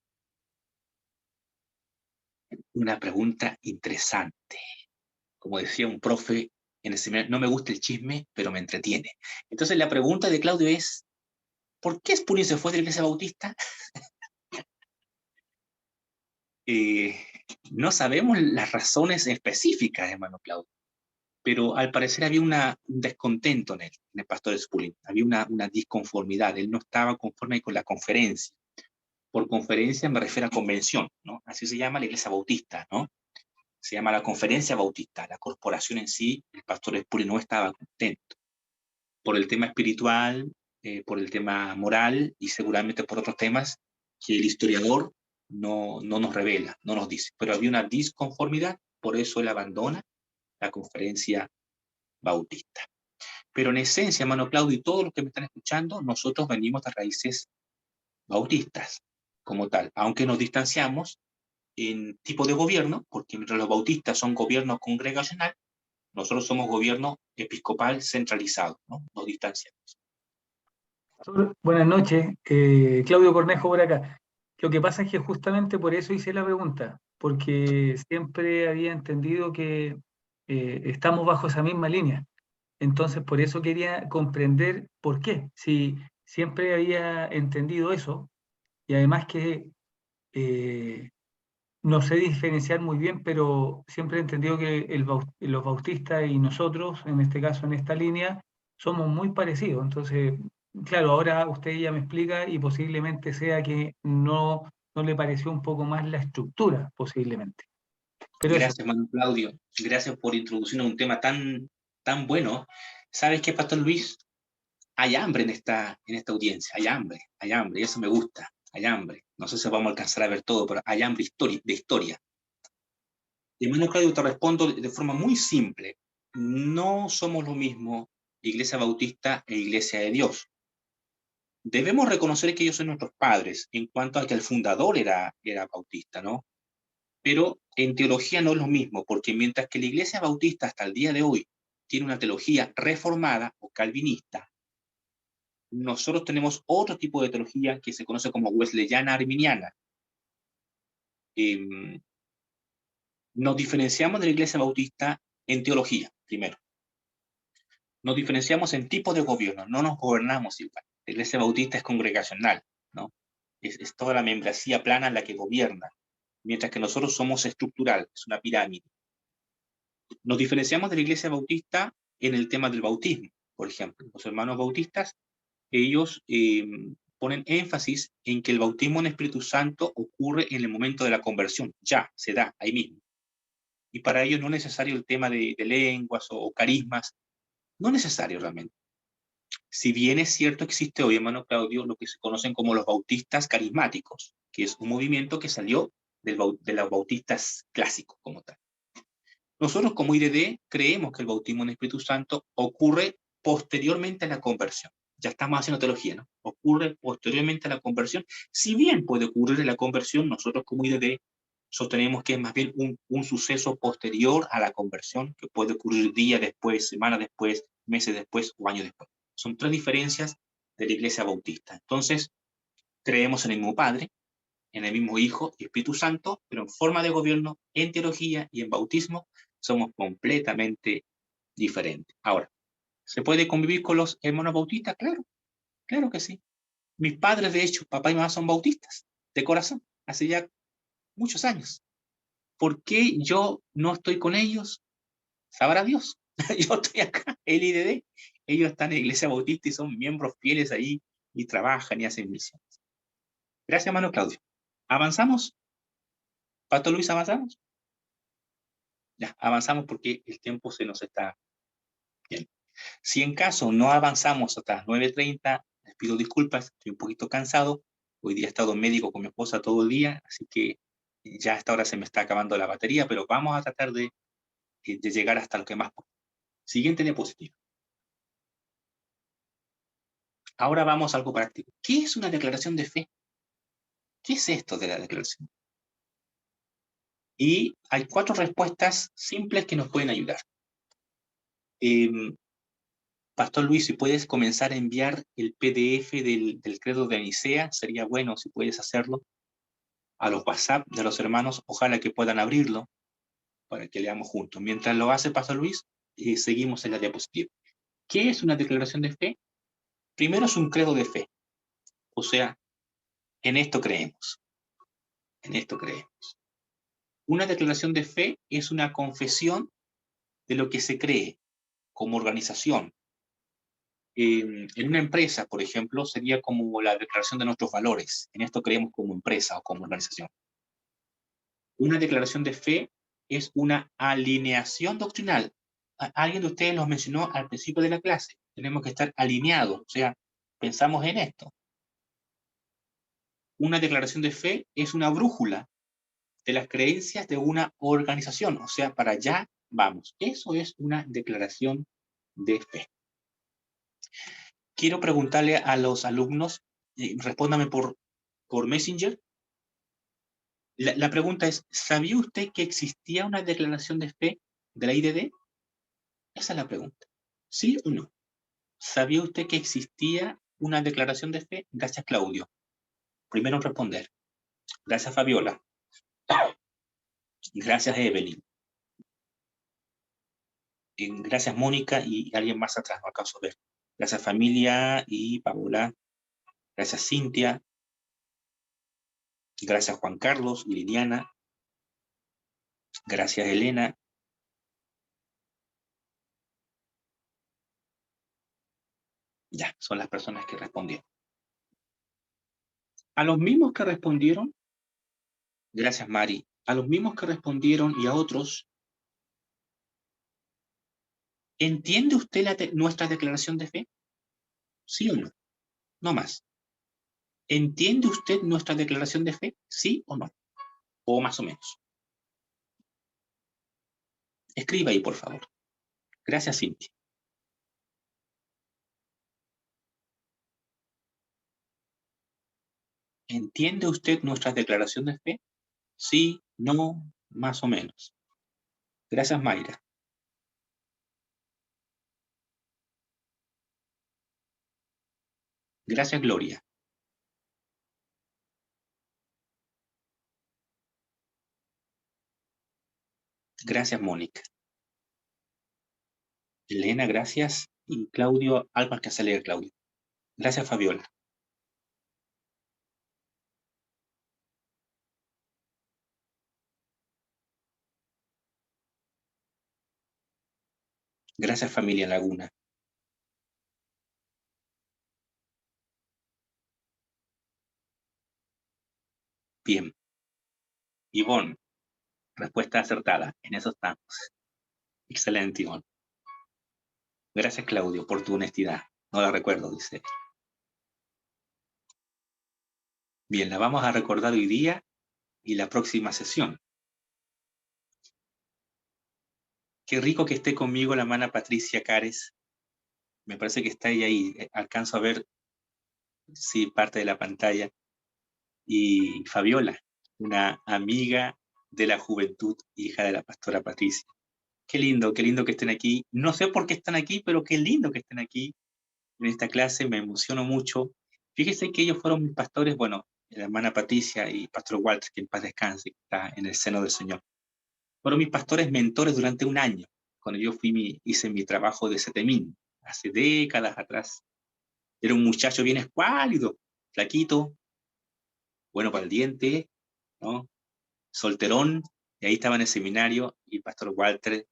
interesante. Como decía un profe en el seminario, no me gusta el chisme, pero me entretiene. Entonces la pregunta de Claudio es, ¿por qué Spurgeon se fue de la Iglesia Bautista? No sabemos las razones específicas, hermano Claudio, pero al parecer había un descontento en el pastor Spurgeon, había una disconformidad, él no estaba conforme con la conferencia. Por conferencia me refiero a convención, ¿no? Así se llama la Iglesia Bautista, ¿no? Se llama la Conferencia Bautista, la corporación en sí, el pastor Spurgeon no estaba contento por el tema espiritual, por el tema moral y seguramente por otros temas que el historiador no nos revela, no nos dice. Pero había una disconformidad, por eso él abandona la Conferencia Bautista. Pero en esencia, hermano Claudio y todos los que me están escuchando, nosotros venimos de raíces bautistas como tal, aunque nos distanciamos en tipo de gobierno, porque mientras los bautistas son gobierno congregacional, nosotros somos gobierno episcopal centralizado, ¿no? Nos distanciamos. Buenas noches, Claudio Cornejo por acá. Lo que pasa es que justamente por eso hice la pregunta, porque siempre había entendido que estamos bajo esa misma línea. Entonces, por eso quería comprender por qué. Si siempre había entendido eso, y además que no sé diferenciar muy bien, pero siempre he entendido que los bautistas y nosotros, en este caso, en esta línea, somos muy parecidos. Entonces, claro, ahora usted ya me explica y posiblemente sea que no le pareció un poco más la estructura, posiblemente. Pero gracias, hermano Claudio. Gracias por introducirnos a un tema tan bueno. ¿Sabes qué, Pastor Luis? Hay hambre en esta audiencia, hay hambre, y eso me gusta, hay hambre. No sé si vamos a alcanzar a ver todo, pero hay hambre de historia. Hermano Claudio, te respondo de forma muy simple. No somos lo mismo Iglesia Bautista e Iglesia de Dios. Debemos reconocer que ellos son nuestros padres, en cuanto a que el fundador era bautista, ¿no? Pero en teología no es lo mismo, porque mientras que la Iglesia Bautista hasta el día de hoy tiene una teología reformada o calvinista, nosotros tenemos otro tipo de teología que se conoce como wesleyana arminiana. Nos diferenciamos de la Iglesia Bautista en teología, primero. Nos diferenciamos en tipo de gobierno, no nos gobernamos igual. La Iglesia Bautista es congregacional, ¿no? Es toda la membresía plana la que gobierna, mientras que nosotros somos estructural, es una pirámide. Nos diferenciamos de la Iglesia Bautista en el tema del bautismo, por ejemplo. Los hermanos bautistas, ellos ponen énfasis en que el bautismo en Espíritu Santo ocurre en el momento de la conversión, ya, se da, ahí mismo. Y para ellos no es necesario el tema de lenguas o carismas, no es necesario realmente. Si bien es cierto, existe hoy, hermano Claudio, lo que se conocen como los bautistas carismáticos, que es un movimiento que salió de los bautistas clásicos como tal. Nosotros como IDD creemos que el bautismo en el Espíritu Santo ocurre posteriormente a la conversión. Ya estamos haciendo teología, ¿no? Ocurre posteriormente a la conversión. Si bien puede ocurrir en la conversión, nosotros como IDD sostenemos que es más bien un suceso posterior a la conversión, que puede ocurrir días después, semanas después, meses después o años después. Son tres diferencias de la Iglesia Bautista. Entonces, creemos en el mismo Padre, en el mismo Hijo y Espíritu Santo, pero en forma de gobierno, en teología y en bautismo, somos completamente diferentes. Ahora, ¿se puede convivir con los hermanos bautistas? Claro, claro que sí. Mis padres, de hecho, papá y mamá son bautistas, de corazón, hace ya muchos años. ¿Por qué yo no estoy con ellos? Sabrá Dios. Yo estoy acá, el IDD. Ellos están en la iglesia bautista y son miembros fieles ahí y trabajan y hacen misiones. Gracias, hermano Claudio. ¿Avanzamos? Pastor Luis, ¿avanzamos? Ya, avanzamos porque el tiempo se nos está bien. Si en caso no avanzamos hasta las 9:30, les pido disculpas, estoy un poquito cansado. Hoy día he estado médico con mi esposa todo el día, así que ya a esta hora se me está acabando la batería, pero vamos a tratar de llegar hasta lo que más pueda. Siguiente diapositiva. Ahora vamos a algo práctico. ¿Qué es una declaración de fe? ¿Qué es esto de la declaración? Y hay 4 respuestas simples que nos pueden ayudar. Pastor Luis, si puedes comenzar a enviar el PDF del credo de Nicea, sería bueno si puedes hacerlo a los WhatsApp de los hermanos, ojalá que puedan abrirlo para que leamos juntos. Mientras lo hace Pastor Luis, seguimos en la diapositiva. ¿Qué es una declaración de fe? Primero es un credo de fe, o sea, en esto creemos. En esto creemos. Una declaración de fe es una confesión de lo que se cree como organización. En una empresa, por ejemplo, sería como la declaración de nuestros valores. En esto creemos como empresa o como organización. Una declaración de fe es una alineación doctrinal. Alguien de ustedes los mencionó al principio de la clase. Tenemos que estar alineados, o sea, pensamos en esto. Una declaración de fe es una brújula de las creencias de una organización, o sea, para allá vamos. Eso es una declaración de fe. Quiero preguntarle a los alumnos, respóndame por Messenger. La pregunta es, ¿sabía usted que existía una declaración de fe de la IDD? Esa es la pregunta. ¿Sí o no? ¿Sabía usted que existía una declaración de fe? Gracias, Claudio. Primero en responder. Gracias, Fabiola. Gracias, Evelyn. Gracias, Mónica, y alguien más atrás, no alcanzo a ver. Gracias, familia y Paola. Gracias, Cintia. Gracias, Juan Carlos y Liliana. Gracias, Elena. Ya, son las personas que respondieron. A los mismos que respondieron, gracias, Mari. A los mismos que respondieron y a otros, ¿entiende usted nuestra declaración de fe? ¿Sí o no? No más. ¿Entiende usted nuestra declaración de fe? ¿Sí o no? O más o menos. Escriba ahí, por favor. Gracias, Cintia. ¿Entiende usted nuestra declaración de fe? Sí, no, más o menos. Gracias, Mayra. Gracias, Gloria. Gracias, Mónica. Elena, gracias. Y Claudio, algo que hace leer, Claudio. Gracias, Fabiola. Gracias, familia Laguna. Bien. Ivonne, respuesta acertada. En eso estamos. Excelente, Ivonne. Gracias, Claudio, por tu honestidad. No la recuerdo, dice. Bien, la vamos a recordar hoy día y la próxima sesión. Qué rico que esté conmigo la hermana Patricia Cares. Me parece que está ella ahí. Alcanzo a ver, sí, parte de la pantalla. Y Fabiola, una amiga de la juventud, hija de la pastora Patricia. Qué lindo que estén aquí. No sé por qué están aquí, pero qué lindo que estén aquí en esta clase. Me emociono mucho. Fíjese que ellos fueron mis pastores, bueno, la hermana Patricia y Pastor Walter, que en paz descanse, que está en el seno del Señor. Fueron mis pastores mentores durante un año, cuando yo hice mi trabajo de CETEMIN, hace décadas atrás. Era un muchacho bien escuálido, flaquito, bueno para el diente, ¿no? Solterón, y ahí estaba en el seminario, y Pastor Walter,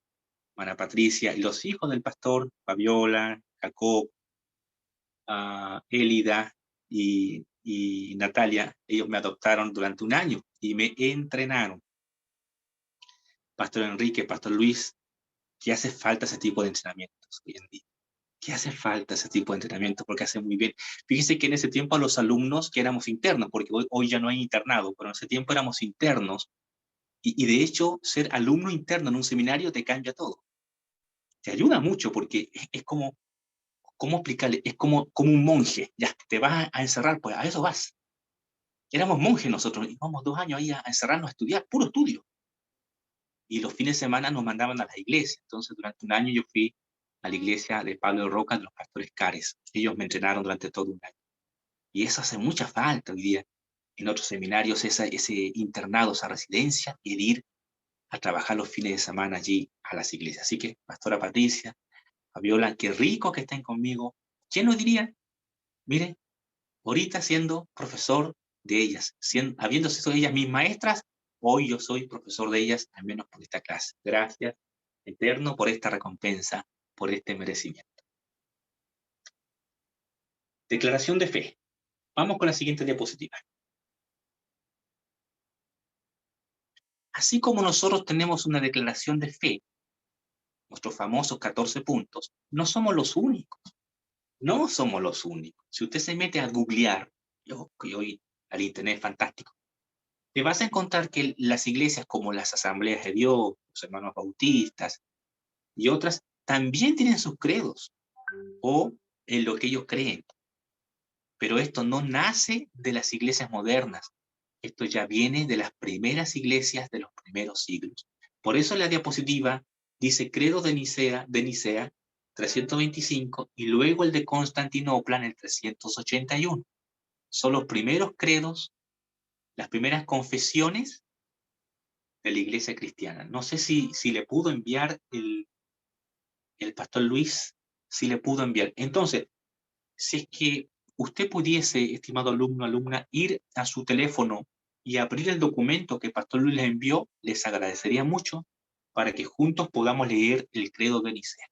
hermana Patricia, y los hijos del pastor, Fabiola, Jacob, Elida y Natalia, ellos me adoptaron durante un año y me entrenaron. Pastor Enrique, Pastor Luis, ¿qué hace falta ese tipo de entrenamientos hoy en día? ¿Qué hace falta ese tipo de entrenamiento? Porque hace muy bien. Fíjense que en ese tiempo a los alumnos que éramos internos, porque hoy ya no hay internado, pero en ese tiempo éramos internos, y de hecho ser alumno interno en un seminario te cambia todo. Te ayuda mucho porque es como, ¿cómo explicarle? Es como un monje, ya, te vas a encerrar, pues a eso vas. Éramos monjes nosotros, y vamos 2 años ahí a encerrarnos a estudiar, puro estudio. Y los fines de semana nos mandaban a la iglesia. Entonces durante un año yo fui a la iglesia de Pablo de Roca, de los pastores Cares. Ellos me entrenaron durante todo un año. Y eso hace mucha falta hoy día en otros seminarios, ese internado, esa residencia, y de ir a trabajar los fines de semana allí a las iglesias. Así que, Pastora Patricia, Fabiola, qué rico que estén conmigo. ¿Quién nos diría? Mire, ahorita siendo profesor de ellas, habiendo sido ellas mis maestras, hoy yo soy profesor de ellas, al menos por esta clase. Gracias, Eterno, por esta recompensa, por este merecimiento. Declaración de fe. Vamos con la siguiente diapositiva. Así como nosotros tenemos una declaración de fe, nuestros famosos 14 puntos, no somos los únicos. No somos los únicos. Si usted se mete a googlear, que hoy al internet es fantástico, te vas a encontrar que las iglesias como las Asambleas de Dios, los Hermanos Bautistas y otras, también tienen sus credos o en lo que ellos creen. Pero esto no nace de las iglesias modernas. Esto ya viene de las primeras iglesias de los primeros siglos. Por eso la diapositiva dice credo de Nicea 325 y luego el de Constantinopla en el 381. Son los primeros credos, las primeras confesiones de la iglesia cristiana. No sé si le pudo enviar el pastor Luis, si le pudo enviar. Entonces, si es que usted pudiese, estimado alumno, alumna, ir a su teléfono y abrir el documento que el pastor Luis les envió, les agradecería mucho para que juntos podamos leer el credo de Nicea.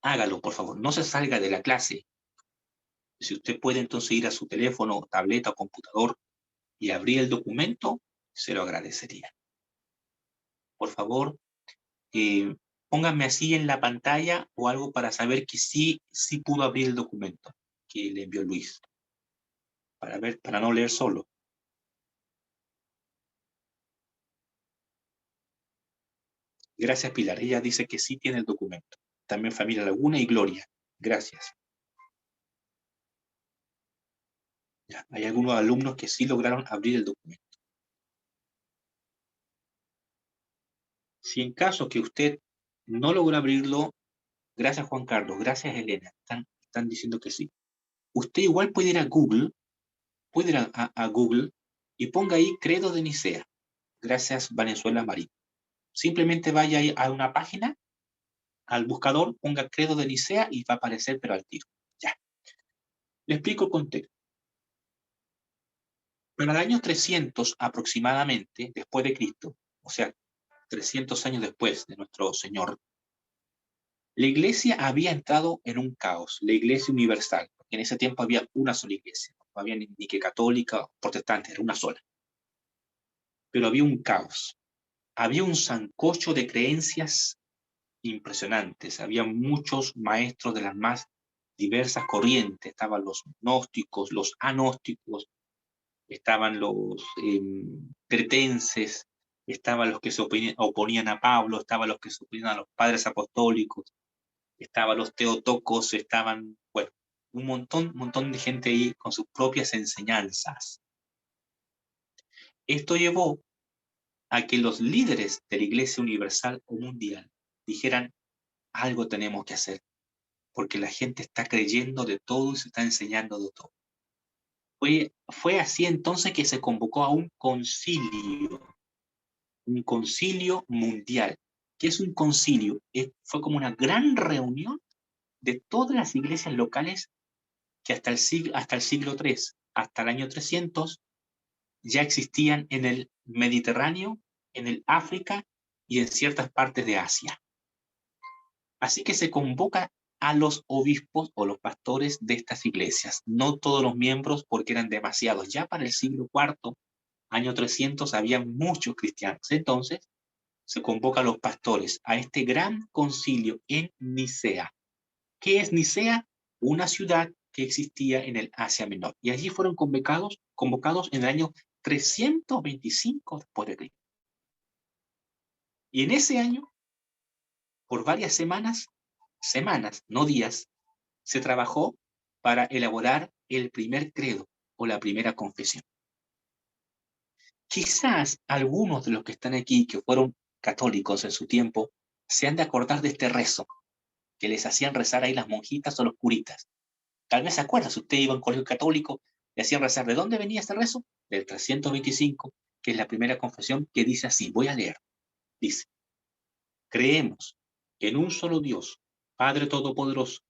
Hágalo, por favor, no se salga de la clase. Si usted puede entonces ir a su teléfono, tableta o computador y abrir el documento, se lo agradecería. Por favor, pónganme así en la pantalla o algo para saber que sí pudo abrir el documento que le envió Luis. Para no leer solo. Gracias, Pilar. Ella dice que sí tiene el documento. También familia Laguna y Gloria. Gracias. Ya, hay algunos alumnos que sí lograron abrir el documento. Si en caso que usted no logró abrirlo, gracias Juan Carlos, gracias Elena, están diciendo que sí. Usted igual puede ir a Google, y ponga ahí Credo de Nicea. Gracias Valenzuela Marín. Simplemente vaya ahí a una página, al buscador, ponga Credo de Nicea y va a aparecer, pero al tiro. Ya. Le explico el contexto. Para el año 300 aproximadamente, después de Cristo, o sea, 300 años después de nuestro Señor, la iglesia había entrado en un caos, la iglesia universal, porque en ese tiempo había una sola iglesia, no había ni que católica o protestante, era una sola. Pero había un caos, había un sancocho de creencias impresionantes, había muchos maestros de las más diversas corrientes, estaban los gnósticos, los agnósticos, estaban los cretenses, estaban los que se oponían a Pablo, estaban los que se oponían a los padres apostólicos, estaban los teotocos, estaban, bueno, un montón de gente ahí con sus propias enseñanzas. Esto llevó a que los líderes de la Iglesia Universal o Mundial dijeran, algo tenemos que hacer, porque la gente está creyendo de todo y se está enseñando de todo. Fue así entonces que se convocó a un concilio mundial. ¿Qué es un concilio? Fue como una gran reunión de todas las iglesias locales que hasta el siglo III, hasta el año 300, ya existían en el Mediterráneo, en el África y en ciertas partes de Asia. Así que se convoca a los obispos o los pastores de estas iglesias, no todos los miembros porque eran demasiados. Ya para el siglo IV, año 300, había muchos cristianos. Entonces se convoca a los pastores a este gran concilio en Nicea. ¿Qué es Nicea? Una ciudad que existía en el Asia Menor. Y allí fueron convocados en el año 325 después de Cristo. Y en ese año, por varias semanas, no días, se trabajó para elaborar el primer credo o la primera confesión. Quizás algunos de los que están aquí, que fueron católicos en su tiempo, se han de acordar de este rezo que les hacían rezar ahí las monjitas o los curitas. Tal vez se acuerda, si usted iba a un colegio católico, le hacían rezar. ¿De dónde venía este rezo? Del 325, que es la primera confesión, que dice así, voy a leer. Dice, creemos en un solo Dios, Padre Todopoderoso,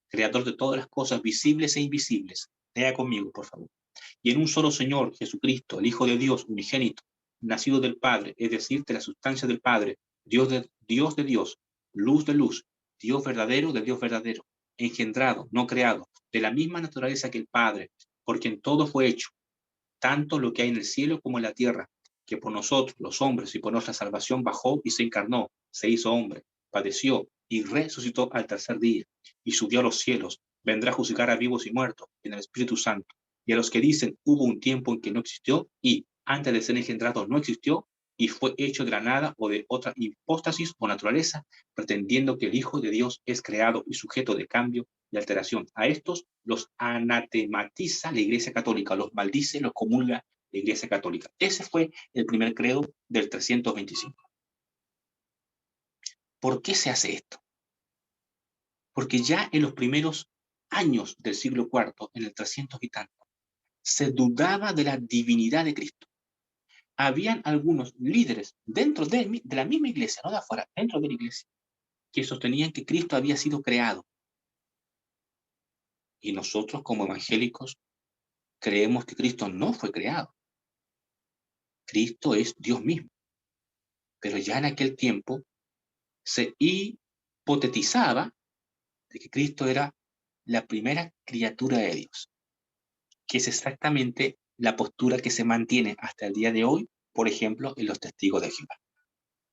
Creador de todas las cosas visibles e invisibles. Lea conmigo, por favor. Y en un solo Señor, Jesucristo, el Hijo de Dios, unigénito, nacido del Padre, es decir, de la sustancia del Padre, Dios de Dios, luz de luz, Dios verdadero de Dios verdadero, engendrado, no creado, de la misma naturaleza que el Padre, por quien todo fue hecho, tanto lo que hay en el cielo como en la tierra, que por nosotros, los hombres, y por nuestra salvación bajó y se encarnó, se hizo hombre, padeció y resucitó al tercer día, y subió a los cielos, vendrá a juzgar a vivos y muertos en el Espíritu Santo. Y a los que dicen, hubo un tiempo en que no existió, y antes de ser engendrado no existió, y fue hecho de la nada o de otra hipóstasis o naturaleza, pretendiendo que el Hijo de Dios es creado y sujeto de cambio y alteración. A estos los anatematiza la Iglesia Católica, los maldice, los comulga la Iglesia Católica. Ese fue el primer credo del 325. ¿Por qué se hace esto? Porque ya en los primeros años del siglo IV, en el 300 y tanto, se dudaba de la divinidad de Cristo. Habían algunos líderes dentro de la misma iglesia, no de afuera, dentro de la iglesia, que sostenían que Cristo había sido creado. Y nosotros como evangélicos creemos que Cristo no fue creado. Cristo es Dios mismo. Pero ya en aquel tiempo se hipotetizaba de que Cristo era la primera criatura de Dios, que es exactamente la postura que se mantiene hasta el día de hoy, por ejemplo, en los testigos de Jehová.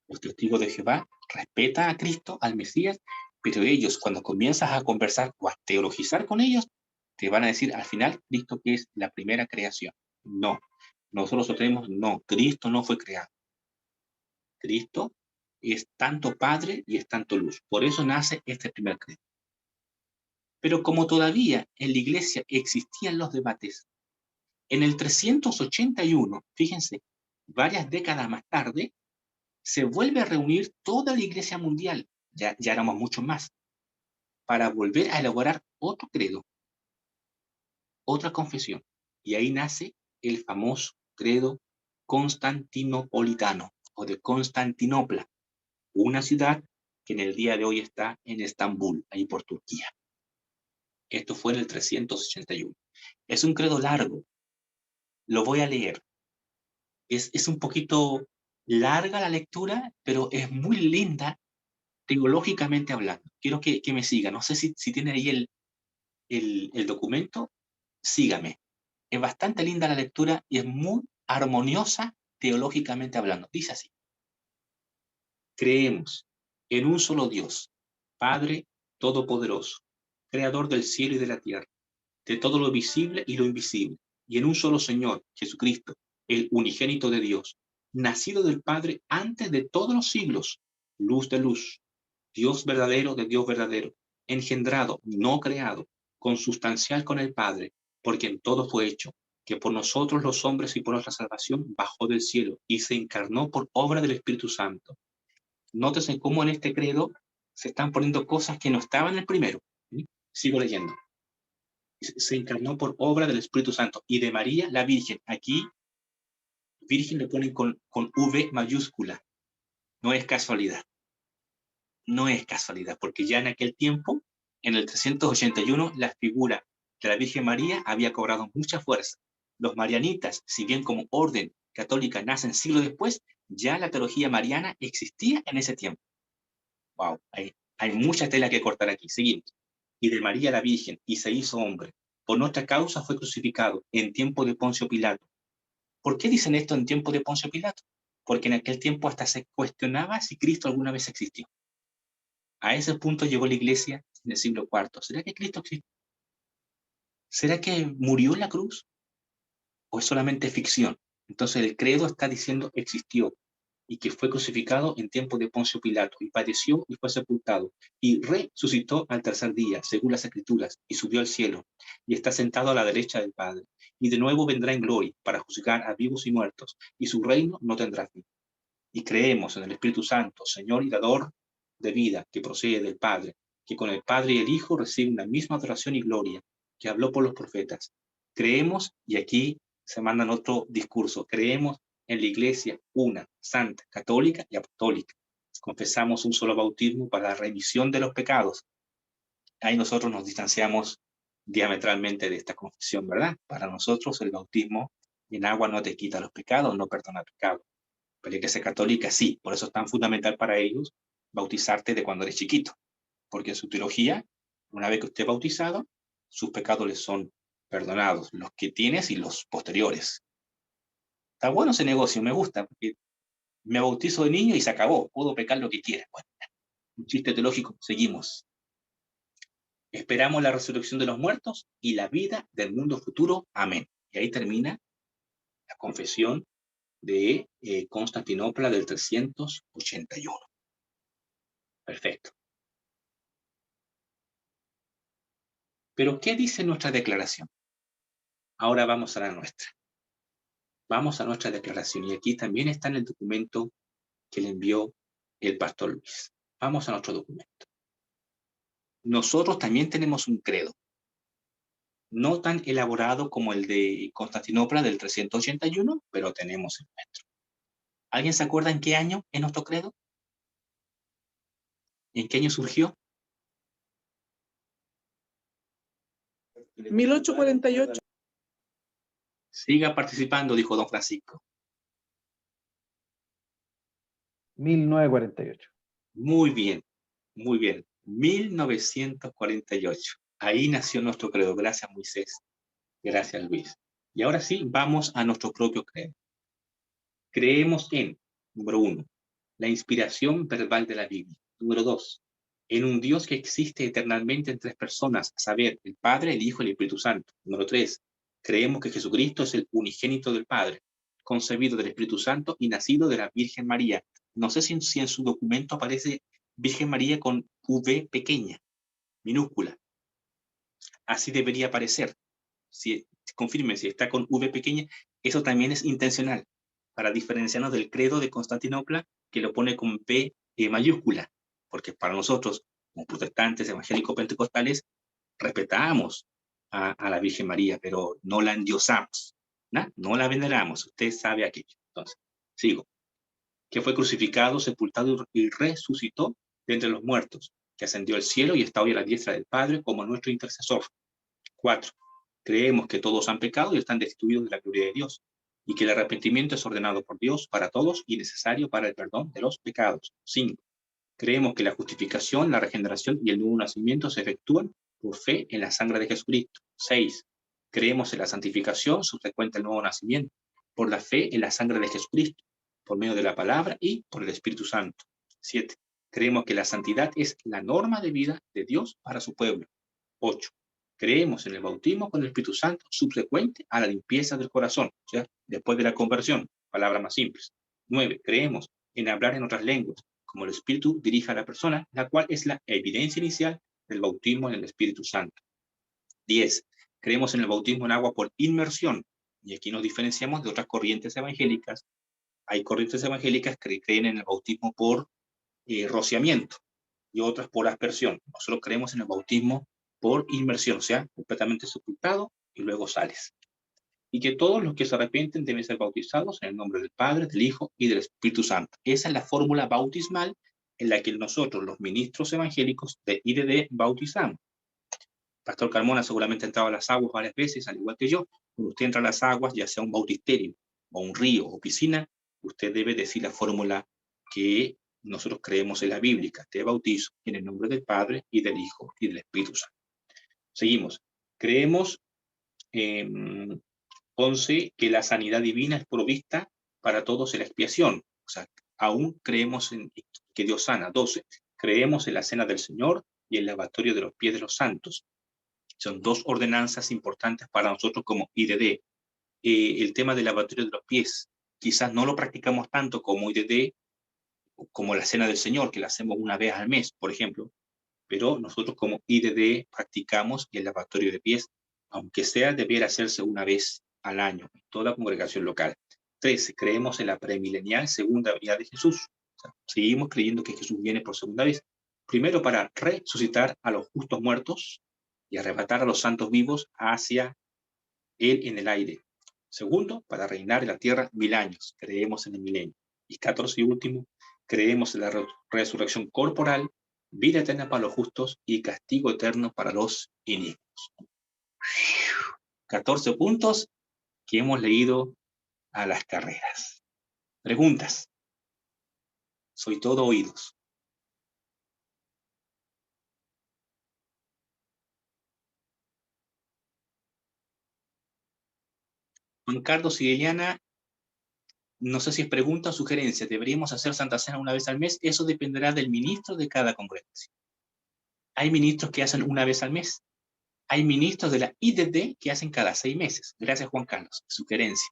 Los testigos de Jehová respetan a Cristo, al Mesías, pero ellos, cuando comienzas a conversar o a teologizar con ellos, te van a decir al final Cristo que es la primera creación. No, nosotros tenemos, no, Cristo no fue creado. Cristo es tanto Padre y es tanto luz. Por eso nace este primer credo. Pero como todavía en la iglesia existían los debates, en el 381, fíjense, varias décadas más tarde, se vuelve a reunir toda la iglesia mundial, ya éramos muchos más, para volver a elaborar otro credo, otra confesión. Y ahí nace el famoso credo constantinopolitano o de Constantinopla, una ciudad que en el día de hoy está en Estambul, ahí por Turquía. Esto fue en el 381. Es un credo largo. Lo voy a leer. Es un poquito larga la lectura, pero es muy linda teológicamente hablando. Quiero que me siga. No sé si tiene ahí el documento. Sígame. Es bastante linda la lectura y es muy armoniosa teológicamente hablando. Dice así. Creemos en un solo Dios, Padre Todopoderoso, Creador del cielo y de la tierra, de todo lo visible y lo invisible, y en un solo Señor, Jesucristo, el unigénito de Dios, nacido del Padre antes de todos los siglos, luz de luz, Dios verdadero de Dios verdadero, engendrado, no creado, consustancial con el Padre, por quien todo fue hecho, que por nosotros los hombres y por nuestra salvación bajó del cielo y se encarnó por obra del Espíritu Santo. Nótese cómo en este credo se están poniendo cosas que no estaban en el primero. ¿Sí? Sigo leyendo. se encarnó por obra del Espíritu Santo, y de María la Virgen. Aquí, Virgen le ponen con V mayúscula. No es casualidad. No es casualidad, porque ya en aquel tiempo, en el 381, la figura de la Virgen María había cobrado mucha fuerza. Los marianitas, si bien como orden católica nacen siglos después, ya la teología mariana existía en ese tiempo. Wow, hay mucha tela que cortar aquí. Seguimos. Y de María la Virgen, y se hizo hombre. Por nuestra causa fue crucificado en tiempo de Poncio Pilato. ¿Por qué dicen esto en tiempo de Poncio Pilato? Porque en aquel tiempo hasta se cuestionaba si Cristo alguna vez existió. A ese punto llegó la iglesia en el siglo IV. ¿Será que Cristo existió? ¿Será que murió en la cruz? ¿O es solamente ficción? Entonces el credo está diciendo existió, y que fue crucificado en tiempo de Poncio Pilato, y padeció y fue sepultado, y resucitó al tercer día, según las Escrituras, y subió al cielo, y está sentado a la derecha del Padre, y de nuevo vendrá en gloria para juzgar a vivos y muertos, y su reino no tendrá fin. Y creemos en el Espíritu Santo, Señor y dador de vida, que procede del Padre, que con el Padre y el Hijo recibe una misma adoración y gloria, que habló por los profetas. Creemos, y aquí se mandan otro discurso, creemos en la Iglesia una, santa, católica y apostólica. Confesamos un solo bautismo para la remisión de los pecados. Ahí nosotros nos distanciamos diametralmente de esta confesión, ¿verdad? Para nosotros el bautismo en agua no te quita los pecados, no perdona pecados. Pero la Iglesia Católica sí, por eso es tan fundamental para ellos bautizarte de cuando eres chiquito, porque en su teología, una vez que usted es bautizado, sus pecados les son perdonados, los que tienes y los posteriores. Está bueno ese negocio, me gusta, porque me bautizo de niño y se acabó, puedo pecar lo que quiera. Bueno, un chiste teológico, seguimos. Esperamos la resurrección de los muertos y la vida del mundo futuro. Amén. Y ahí termina la confesión de Constantinopla del 381. Perfecto. Pero, ¿qué dice nuestra declaración? Ahora vamos a la nuestra. Vamos a nuestra declaración. Y aquí también está en el documento que le envió el pastor Luis. Vamos a nuestro documento. Nosotros también tenemos un credo. No tan elaborado como el de Constantinopla del 381, pero tenemos el nuestro. ¿Alguien se acuerda en qué año es nuestro credo? ¿En qué año surgió? 1848. Siga participando, dijo don Francisco. 1948. Muy bien, muy bien. 1948. Ahí nació nuestro credo. Gracias, Moisés. Gracias, Luis. Y ahora sí, vamos a nuestro propio credo. Creemos en, número 1, la inspiración verbal de la Biblia. Número 2, en un Dios que existe eternamente en tres personas, a saber, el Padre, el Hijo y el Espíritu Santo. Número 3, creemos que Jesucristo es el unigénito del Padre, concebido del Espíritu Santo y nacido de la Virgen María. No sé si en su documento aparece Virgen María con V pequeña, minúscula. Así debería aparecer. Confirmen si está con V pequeña, eso también es intencional, para diferenciarnos del credo de Constantinopla, que lo pone con P mayúscula, porque para nosotros, como protestantes, evangélicos, pentecostales, respetamos a la Virgen María, pero no la endiosamos, no la veneramos, usted sabe aquello. Entonces, sigo. Que fue crucificado, sepultado y resucitó de entre los muertos, que ascendió al cielo y está hoy a la diestra del Padre como nuestro intercesor. 4. Creemos que todos han pecado y están destituidos de la gloria de Dios, y que el arrepentimiento es ordenado por Dios para todos y necesario para el perdón de los pecados. 5. Creemos que la justificación, la regeneración y el nuevo nacimiento se efectúan por fe en la sangre de Jesucristo. 6. Creemos en la santificación subsecuente al nuevo nacimiento, por la fe en la sangre de Jesucristo, por medio de la palabra y por el Espíritu Santo. 7. Creemos que la santidad es la norma de vida de Dios para su pueblo. 8. Creemos en el bautismo con el Espíritu Santo subsecuente a la limpieza del corazón, o sea, después de la conversión, palabras más simples. 9. Creemos en hablar en otras lenguas, como el Espíritu dirige a la persona, la cual es la evidencia inicial del bautismo en el Espíritu Santo. 10. Creemos en el bautismo en agua por inmersión, y aquí nos diferenciamos de otras corrientes evangélicas. Hay corrientes evangélicas que creen en el bautismo por rociamiento, y otras por aspersión. Nosotros creemos en el bautismo por inmersión, o sea, completamente sepultado y luego sales. Y que todos los que se arrepienten deben ser bautizados en el nombre del Padre, del Hijo y del Espíritu Santo. Esa es la fórmula bautismal en la que nosotros, los ministros evangélicos de IDD, bautizamos. Pastor Carmona seguramente ha entrado a las aguas varias veces, al igual que yo. Cuando usted entra a las aguas, ya sea un bautisterio, o un río, o piscina, usted debe decir la fórmula que nosotros creemos en la bíblica. Te bautizo en el nombre del Padre, y del Hijo, y del Espíritu Santo. Seguimos. Creemos, 11, que la sanidad divina es provista para todos en la expiación. O sea, aún creemos en que Dios sana. 12. Creemos en la cena del Señor y el lavatorio de los pies de los santos. Son dos ordenanzas importantes para nosotros como IDD. El tema del lavatorio de los pies, quizás no lo practicamos tanto como IDD, como la cena del Señor, que la hacemos una vez al mes, por ejemplo, pero nosotros como IDD practicamos el lavatorio de pies, aunque sea debiera hacerse una vez al año, en toda congregación local. 13. Creemos en la premilenial segunda venida de Jesús. O sea, seguimos creyendo que Jesús viene por segunda vez, primero para resucitar a los justos muertos y arrebatar a los santos vivos hacia Él en el aire. Segundo, para reinar en la tierra 1000 años. Creemos en el milenio. Y 14 y último, creemos en la resurrección corporal, vida eterna para los justos y castigo eterno para los inicuos. 14 puntos que hemos leído a las carreras. Preguntas. Soy todo oídos. Juan Carlos y Eliana, no sé si es pregunta o sugerencia. ¿Deberíamos hacer Santa Cena una vez al mes? Eso dependerá del ministro de cada congregación. Hay ministros que hacen una vez al mes. Hay ministros de la IDD que hacen cada 6 meses. Gracias, Juan Carlos. Sugerencia.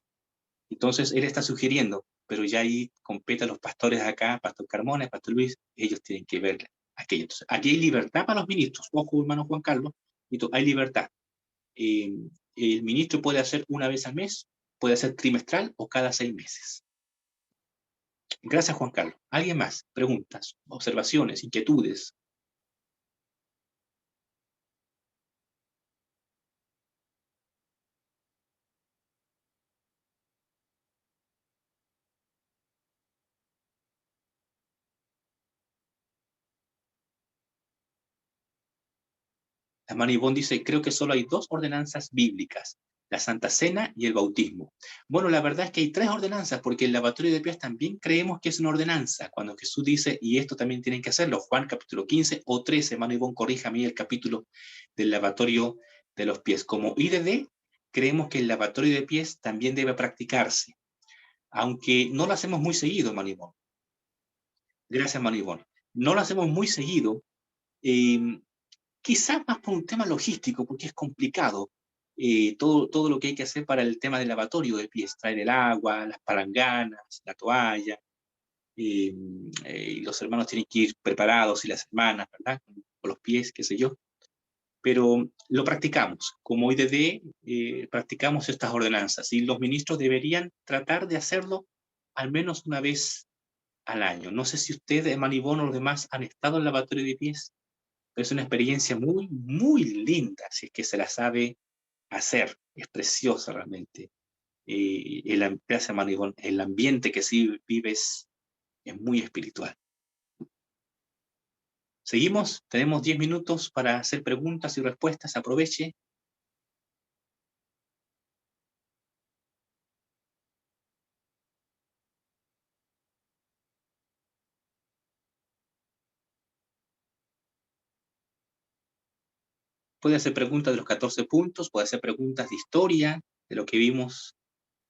Entonces, él está sugiriendo, pero ya ahí compete a los pastores acá, Pastor Carmona, Pastor Luis, ellos tienen que ver aquello. Entonces, aquí hay libertad para los ministros. Ojo, hermano Juan Carlos, hay libertad. El ministro puede hacer una vez al mes, puede hacer trimestral o cada 6 meses. Gracias, Juan Carlos. ¿Alguien más? Preguntas, observaciones, inquietudes. La hermana Ivonne dice, creo que solo hay 2 ordenanzas bíblicas, la Santa Cena y el bautismo. Bueno, la verdad es que hay 3 ordenanzas, porque el lavatorio de pies también creemos que es una ordenanza, cuando Jesús dice, y esto también tienen que hacerlo, Juan capítulo 15 o 13, hermano Ivonne, corríjame el capítulo del lavatorio de los pies. Como IDD, creemos que el lavatorio de pies también debe practicarse, aunque no lo hacemos muy seguido, hermano Ivonne. Gracias, hermano Ivonne. No lo hacemos muy seguido, quizás más por un tema logístico, porque es complicado todo lo que hay que hacer para el tema del lavatorio de pies, traer el agua, las palanganas, la toalla, y los hermanos tienen que ir preparados y las hermanas, ¿verdad? Con los pies, qué sé yo. Pero lo practicamos, como IDD practicamos estas ordenanzas y los ministros deberían tratar de hacerlo al menos una vez al año. No sé si ustedes, Manibón o los demás, han estado en el lavatorio de pies. Pero es una experiencia muy, muy linda, si es que se la sabe hacer. Es preciosa realmente. El ambiente que sí vives es muy espiritual. Seguimos, tenemos 10 minutos para hacer preguntas y respuestas. Aproveche. Puede hacer preguntas de los 14 puntos, puede hacer preguntas de historia, de lo que vimos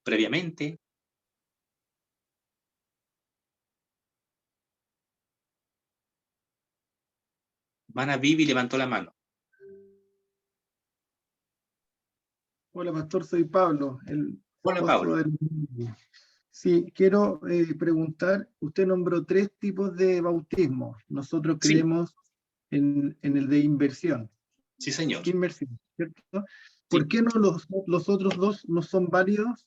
previamente. Mana Vivi levantó la mano. Hola, pastor, soy Pablo, el Hola, esposo Pablo. del... Sí, quiero preguntar, usted nombró 3 tipos de bautismo. Nosotros Sí. creemos en el de inversión. Sí, señor. Inmersión, ¿cierto? Sí. ¿Por qué no los otros 2 no son válidos?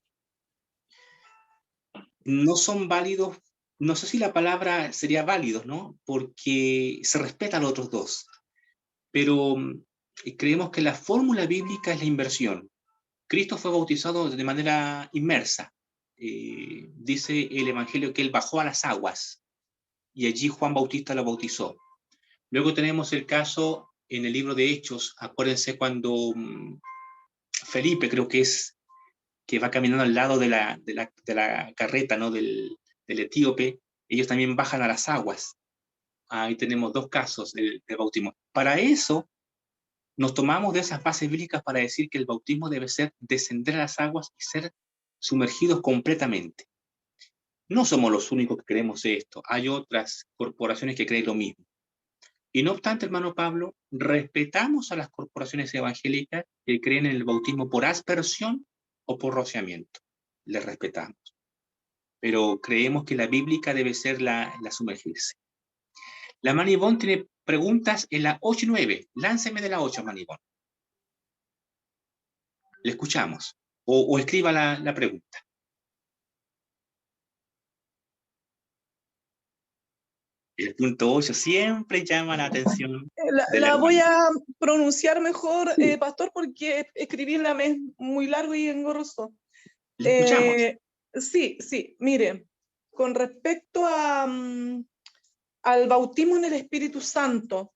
No son válidos, no sé si la palabra sería válidos, ¿no? Porque se respetan los otros 2. Pero Y creemos que la fórmula bíblica es la inversión. Cristo fue bautizado de manera inmersa. Dice el Evangelio que él bajó a las aguas y allí Juan Bautista lo bautizó. Luego tenemos el caso en el libro de Hechos, acuérdense cuando Felipe, creo que es, que va caminando al lado de la carreta, ¿no? del etíope, ellos también bajan a las aguas. Ahí tenemos dos casos de bautismo. Para eso, nos tomamos de esas bases bíblicas para decir que el bautismo debe ser descender a las aguas y ser sumergidos completamente. No somos los únicos que creemos esto. Hay otras corporaciones que creen lo mismo. Y no obstante, hermano Pablo, respetamos a las corporaciones evangélicas que creen en el bautismo por aspersión o por rociamiento. Les respetamos. Pero creemos que la bíblica debe ser la sumergirse. La Manibón tiene preguntas en la 8 y 9. Lánceme de la 8, Manibón. Le escuchamos. O escriba la pregunta. El punto 8 siempre llama la atención. La voy a pronunciar mejor, pastor, porque escribí en la mes muy largo y engorroso. Le escuchamos. Sí, mire, con respecto al bautismo en el Espíritu Santo,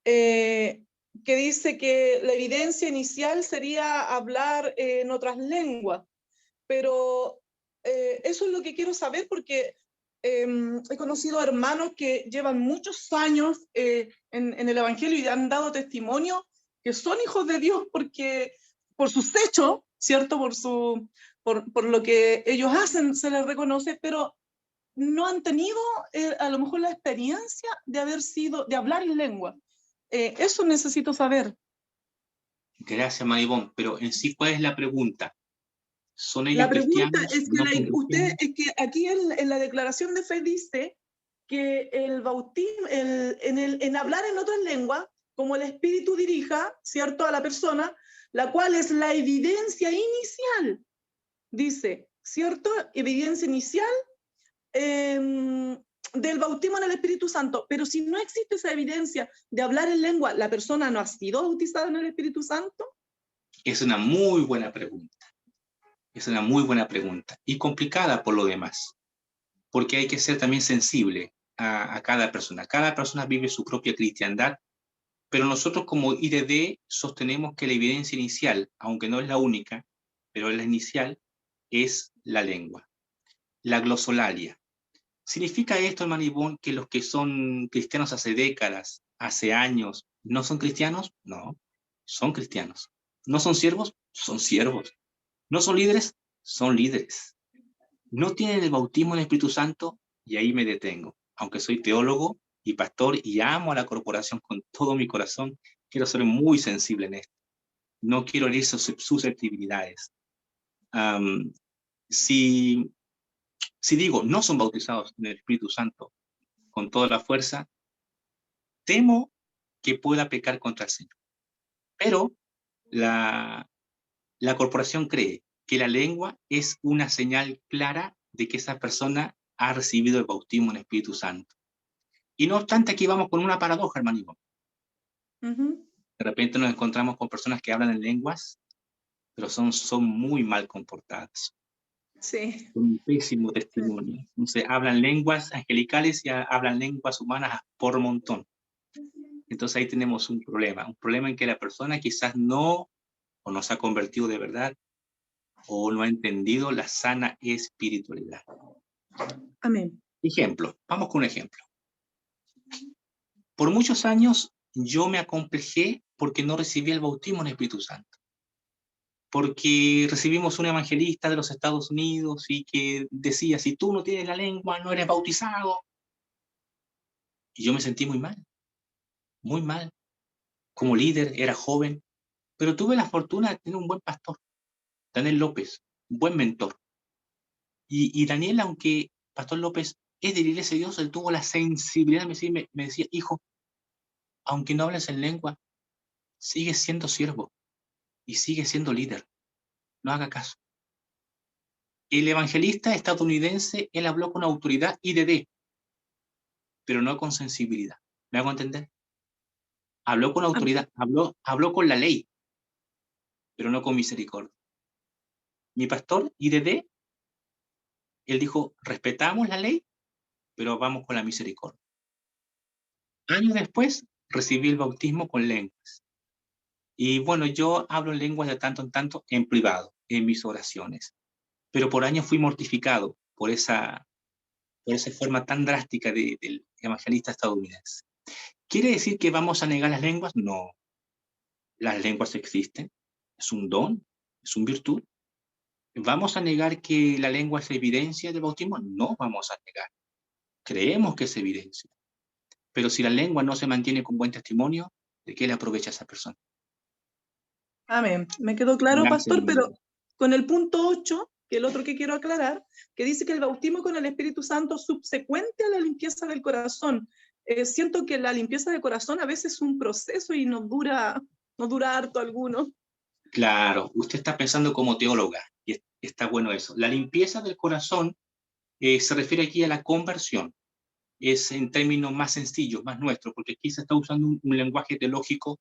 que dice que la evidencia inicial sería hablar en otras lenguas, pero eso es lo que quiero saber porque he conocido hermanos que llevan muchos años en el Evangelio y han dado testimonio que son hijos de Dios porque por sus hechos, ¿cierto? Por lo que ellos hacen se les reconoce, pero no han tenido a lo mejor la experiencia de hablar en lengua. Eso necesito saber. Gracias, Maribón. Pero en sí, ¿cuál es la pregunta? ¿Son ellos La pregunta cristianos? es que, ¿No son cristianos? es que aquí en la declaración de fe dice que el bautismo, en hablar en otras lenguas, como el Espíritu dirija, ¿cierto?, a la persona, la cual es la evidencia inicial, dice, ¿cierto? Evidencia inicial del bautismo en el Espíritu Santo. Pero si no existe esa evidencia de hablar en lengua, ¿la persona no ha sido bautizada en el Espíritu Santo? Es una muy buena pregunta. Es una muy buena pregunta. Y complicada por lo demás. Porque hay que ser también sensible a cada persona. Cada persona vive su propia cristiandad. Pero nosotros como IDD sostenemos que la evidencia inicial, aunque no es la única, pero la inicial, es la lengua. La glosolalia. ¿Significa esto, hermano Ivón, que los que son cristianos hace décadas, hace años, no son cristianos? No, son cristianos. ¿No son siervos? Son siervos. ¿No son líderes? Son líderes. ¿No tienen el bautismo en el Espíritu Santo? Y ahí me detengo. Aunque soy teólogo y pastor y amo a la corporación con todo mi corazón, quiero ser muy sensible en esto. No quiero herir sus susceptibilidades. Si digo, no son bautizados en el Espíritu Santo con toda la fuerza, temo que pueda pecar contra el Señor. Pero la corporación cree que la lengua es una señal clara de que esa persona ha recibido el bautismo en el Espíritu Santo. Y no obstante, aquí vamos con una paradoja, hermanito. De repente nos encontramos con personas que hablan en lenguas, pero son muy mal comportadas. Sí. Un pésimo testimonio. Entonces, hablan lenguas angelicales y hablan lenguas humanas por montón. Entonces ahí tenemos un problema en que la persona quizás no se ha convertido de verdad o no ha entendido la sana espiritualidad. Amén. Ejemplo, vamos con un ejemplo. Por muchos años yo me acomplejé porque no recibí el bautismo en el Espíritu Santo. Porque recibimos un evangelista de los Estados Unidos y que decía, si tú no tienes la lengua, no eres bautizado. Y yo me sentí muy mal. Como líder, era joven, pero tuve la fortuna de tener un buen pastor, Daniel López, un buen mentor. Y Daniel, aunque Pastor López es de la Iglesia de Dios, él tuvo la sensibilidad de me decía, hijo, aunque no hables en lengua, sigues siendo siervo y sigues siendo líder. No haga caso. El evangelista estadounidense, él habló con autoridad IDD, pero no con sensibilidad. ¿Me hago entender? Habló con autoridad, habló con la ley, pero no con misericordia. Mi pastor, IDD, él dijo, respetamos la ley, pero vamos con la misericordia. Años después, recibí el bautismo con lenguas. Y bueno, yo hablo lenguas de tanto en tanto en privado, en mis oraciones. Pero por años fui mortificado por esa forma tan drástica del evangelista estadounidense. ¿Quiere decir que vamos a negar las lenguas? No. Las lenguas existen. Es un don, es una virtud. ¿Vamos a negar que la lengua es evidencia del bautismo? No vamos a negar. Creemos que es evidencia. Pero si la lengua no se mantiene con buen testimonio, ¿de qué le aprovecha a esa persona? Amén. Me quedó claro, Gracias, pastor, pero hermano. con el punto 8, que el otro que quiero aclarar, que dice que el bautismo con el Espíritu Santo subsecuente a la limpieza del corazón. Siento que la limpieza del corazón a veces es un proceso y no dura harto alguno. Claro, usted está pensando como teóloga, y está bueno eso. La limpieza del corazón se refiere aquí a la conversión. Es en términos más sencillos, más nuestros, porque aquí se está usando un lenguaje teológico.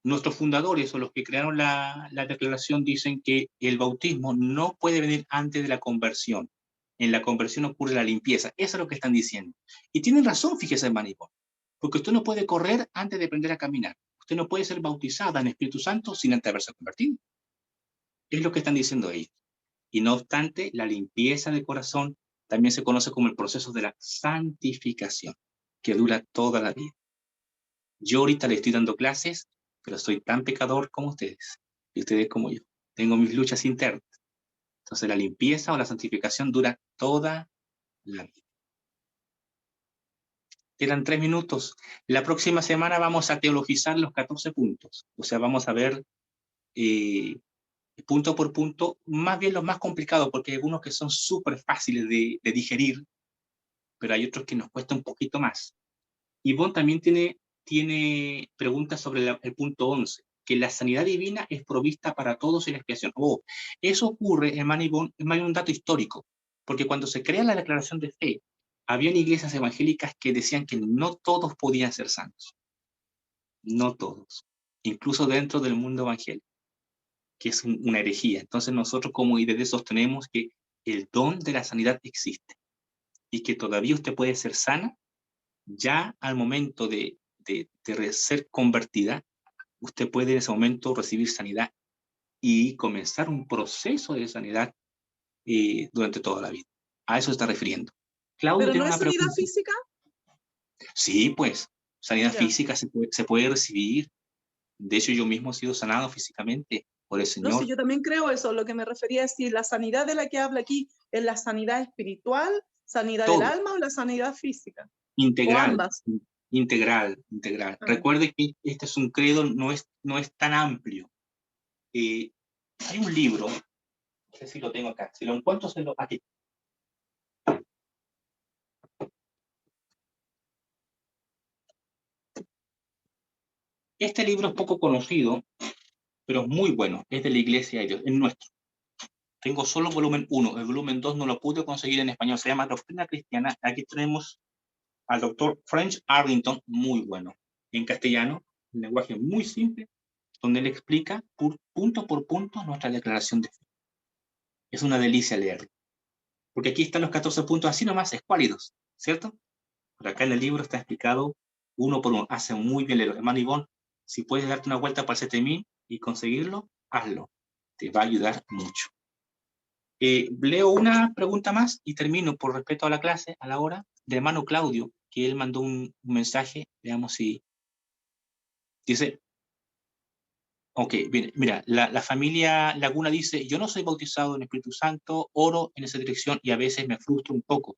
Nuestros fundadores o los que crearon la declaración dicen que el bautismo no puede venir antes de la conversión. En la conversión ocurre la limpieza. Eso es lo que están diciendo. Y tienen razón, fíjese, hermanito, porque usted no puede correr antes de aprender a caminar. Usted no puede ser bautizada en Espíritu Santo sin antes haberse convertido. Es lo que están diciendo ellos. Y no obstante, la limpieza del corazón también se conoce como el proceso de la santificación, que dura toda la vida. Yo ahorita le estoy dando clases, pero soy tan pecador como ustedes, y ustedes como yo. Tengo mis luchas internas. Entonces la limpieza o la santificación dura toda la vida. Quedan 3 minutos. La próxima semana vamos a teologizar los 14 puntos. O sea, vamos a ver punto por punto, más bien los más complicados, porque hay algunos que son súper fáciles de digerir, pero hay otros que nos cuesta un poquito más. Ivonne también tiene preguntas sobre el punto 11, que la sanidad divina es provista para todos en la expiación. Eso ocurre, hermano Ivonne, es más un dato histórico, porque cuando se crea la declaración de fe, habían iglesias evangélicas que decían que no todos podían ser santos. No todos. Incluso dentro del mundo evangélico, que es una herejía. Entonces nosotros como IDD sostenemos que el don de la sanidad existe y que todavía usted puede ser sana ya al momento de ser convertida. Usted puede en ese momento recibir sanidad y comenzar un proceso de sanidad durante toda la vida. A eso se está refiriendo. Claudio ¿Pero tiene no es una sanidad pregunta. física? Sí, pues, sanidad Ya. física se puede recibir. De hecho, yo mismo he sido sanado físicamente por el No, sí, Señor. yo también creo eso. Lo que me refería es si la sanidad de la que habla aquí es la sanidad espiritual, sanidad del Todo, alma o la sanidad física. O integral, ambas. integral. Ah. Recuerde que este es un credo, no es tan amplio. Hay un libro, no sé si lo tengo acá, si lo encuentro, aquí. Este libro es poco conocido, pero es muy bueno. Es de la Iglesia de Dios, es nuestro. Tengo solo volumen 1, el volumen 2 no lo pude conseguir en español, se llama Doctrina Cristiana. Aquí tenemos al doctor French Arlington, muy bueno, en castellano, un lenguaje muy simple, donde él explica punto por punto nuestra declaración de fe. Es una delicia leerlo, porque aquí están los 14 puntos así nomás, escuálidos, ¿cierto? Pero acá en el libro está explicado uno por uno. Hace muy bien leerlo. Hermano Ivonne, si puedes darte una vuelta para el 7000 y conseguirlo, hazlo. Te va a ayudar mucho. Leo una pregunta más y termino por respeto a la clase, a la hora, de hermano Claudio, que él mandó un mensaje. Veamos si dice, ok, bien, mira, la familia Laguna dice, yo no soy bautizado en Espíritu Santo, oro en esa dirección y a veces me frustro un poco.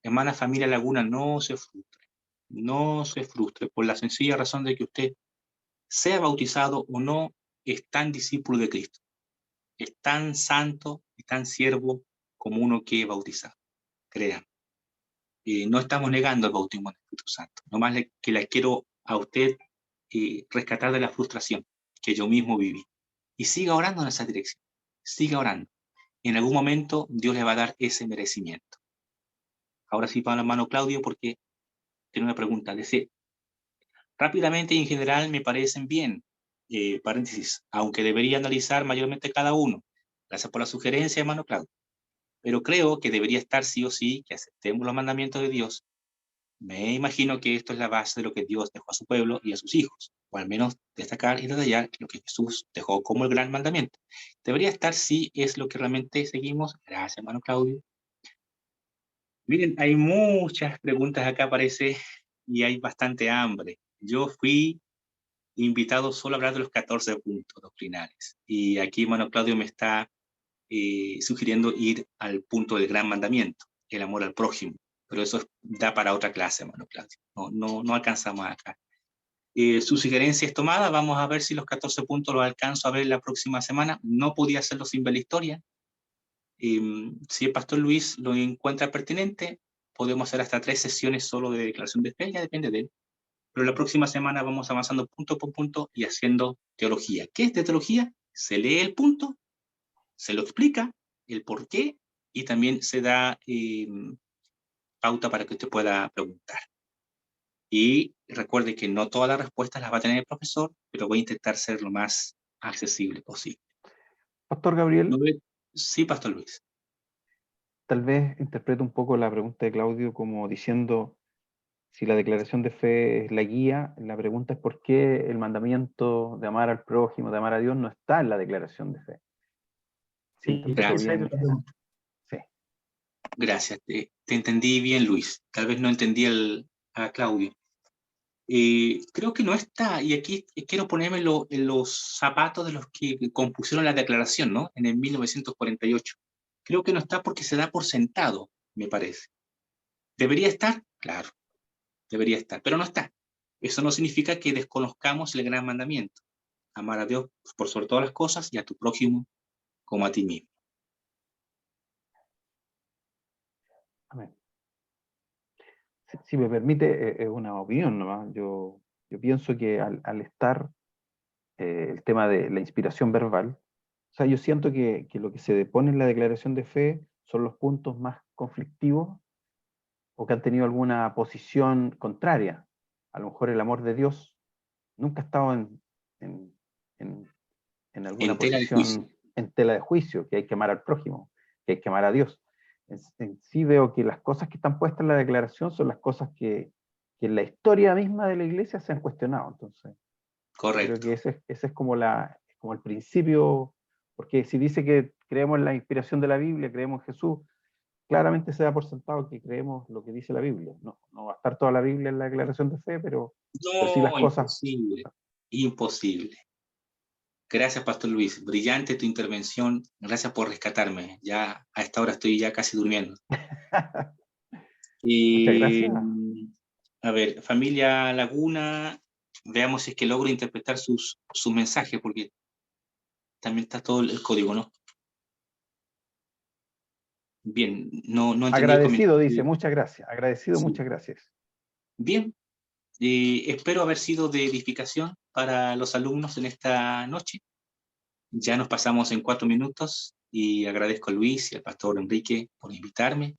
Hermana familia Laguna, no se frustre por la sencilla razón de que usted, sea bautizado o no, es tan discípulo de Cristo, es tan santo y tan siervo como uno que es bautizado. Crean. No estamos negando el bautismo del Espíritu Santo. Nomás que la quiero a usted rescatar de la frustración que yo mismo viví. Y siga orando en esa dirección. Siga orando. En algún momento Dios le va a dar ese merecimiento. Ahora sí, para la mano Claudio, porque tiene una pregunta. Dice, Rápidamente y en general me parecen bien. Paréntesis, aunque debería analizar mayormente cada uno. Gracias por la sugerencia, hermano Claudio. Pero creo que debería estar sí o sí que aceptemos los mandamientos de Dios. Me imagino que esto es la base de lo que Dios dejó a su pueblo y a sus hijos, o al menos destacar y detallar lo que Jesús dejó como el gran mandamiento. Debería estar si es lo que realmente seguimos. Gracias, hermano Claudio. Miren, hay muchas preguntas acá, parece, y hay bastante hambre. Yo fui invitado solo a hablar de los 14 puntos doctrinales, y aquí, hermano Claudio, me está sugiriendo ir al punto del gran mandamiento, el amor al prójimo. Pero eso da para otra clase, hermano Claudio. No alcanzamos acá. Su sugerencia es tomada. Vamos a ver si los 14 puntos los alcanzo a ver la próxima semana. No podía hacerlo sin ver la historia. Si el pastor Luis lo encuentra pertinente, podemos hacer hasta 3 sesiones solo de declaración de fe, ya depende de él. Pero la próxima semana vamos avanzando punto por punto y haciendo teología. ¿Qué es de teología? Se lee el punto, se lo explica, el por qué, y también se da pauta para que usted pueda preguntar. Y recuerde que no todas las respuestas las va a tener el profesor, pero voy a intentar ser lo más accesible posible. Pastor Gabriel, Sí, Pastor Luis. tal vez interpreto un poco la pregunta de Claudio como diciendo, si la declaración de fe es la guía, la pregunta es por qué el mandamiento de amar al prójimo, de amar a Dios, no está en la declaración de fe. Sí, interpreto Esa era bien. la pregunta. Sí. Gracias. Te entendí bien, Luis. Tal vez no entendí a Claudio. Creo que no está, y aquí quiero ponerme en los zapatos de los que compusieron la declaración, ¿no? En el 1948. Creo que no está porque se da por sentado, me parece. ¿Debería estar? Claro, debería estar, pero no está. Eso no significa que desconozcamos el gran mandamiento. Amar a Dios por sobre todas las cosas y a tu prójimo como a ti mismo. Amén. Si me permite, es una opinión nomás. Yo pienso que al estar el tema de la inspiración verbal, o sea, yo siento que lo que se depone en la declaración de fe son los puntos más conflictivos o que han tenido alguna posición contraria. A lo mejor el amor de Dios nunca ha estado en alguna En tela de juicio. posición en tela de juicio, que hay que amar al prójimo, que hay que amar a Dios. En sí veo que las cosas que están puestas en la declaración son las cosas que en la historia misma de la iglesia se han cuestionado. Entonces, Correcto. creo que ese es como el principio, porque si dice que creemos en la inspiración de la Biblia, creemos en Jesús, claramente se da por sentado que creemos lo que dice la Biblia. No va a estar toda la Biblia en la declaración de fe, pero sí las No, cosas. imposible. Imposible. Gracias, Pastor Luis. Brillante tu intervención. Gracias por rescatarme. Ya a esta hora estoy ya casi durmiendo. Muchas gracias. A ver, familia Laguna, veamos si es que logro interpretar sus mensajes, porque también está todo el código, ¿no? Bien, no entendí el Agradecido, comentario. dice, muchas gracias. Agradecido, Sí. muchas gracias. Bien, espero haber sido de edificación para los alumnos en esta noche. Ya nos pasamos en 4 minutos y agradezco a Luis y al pastor Enrique por invitarme.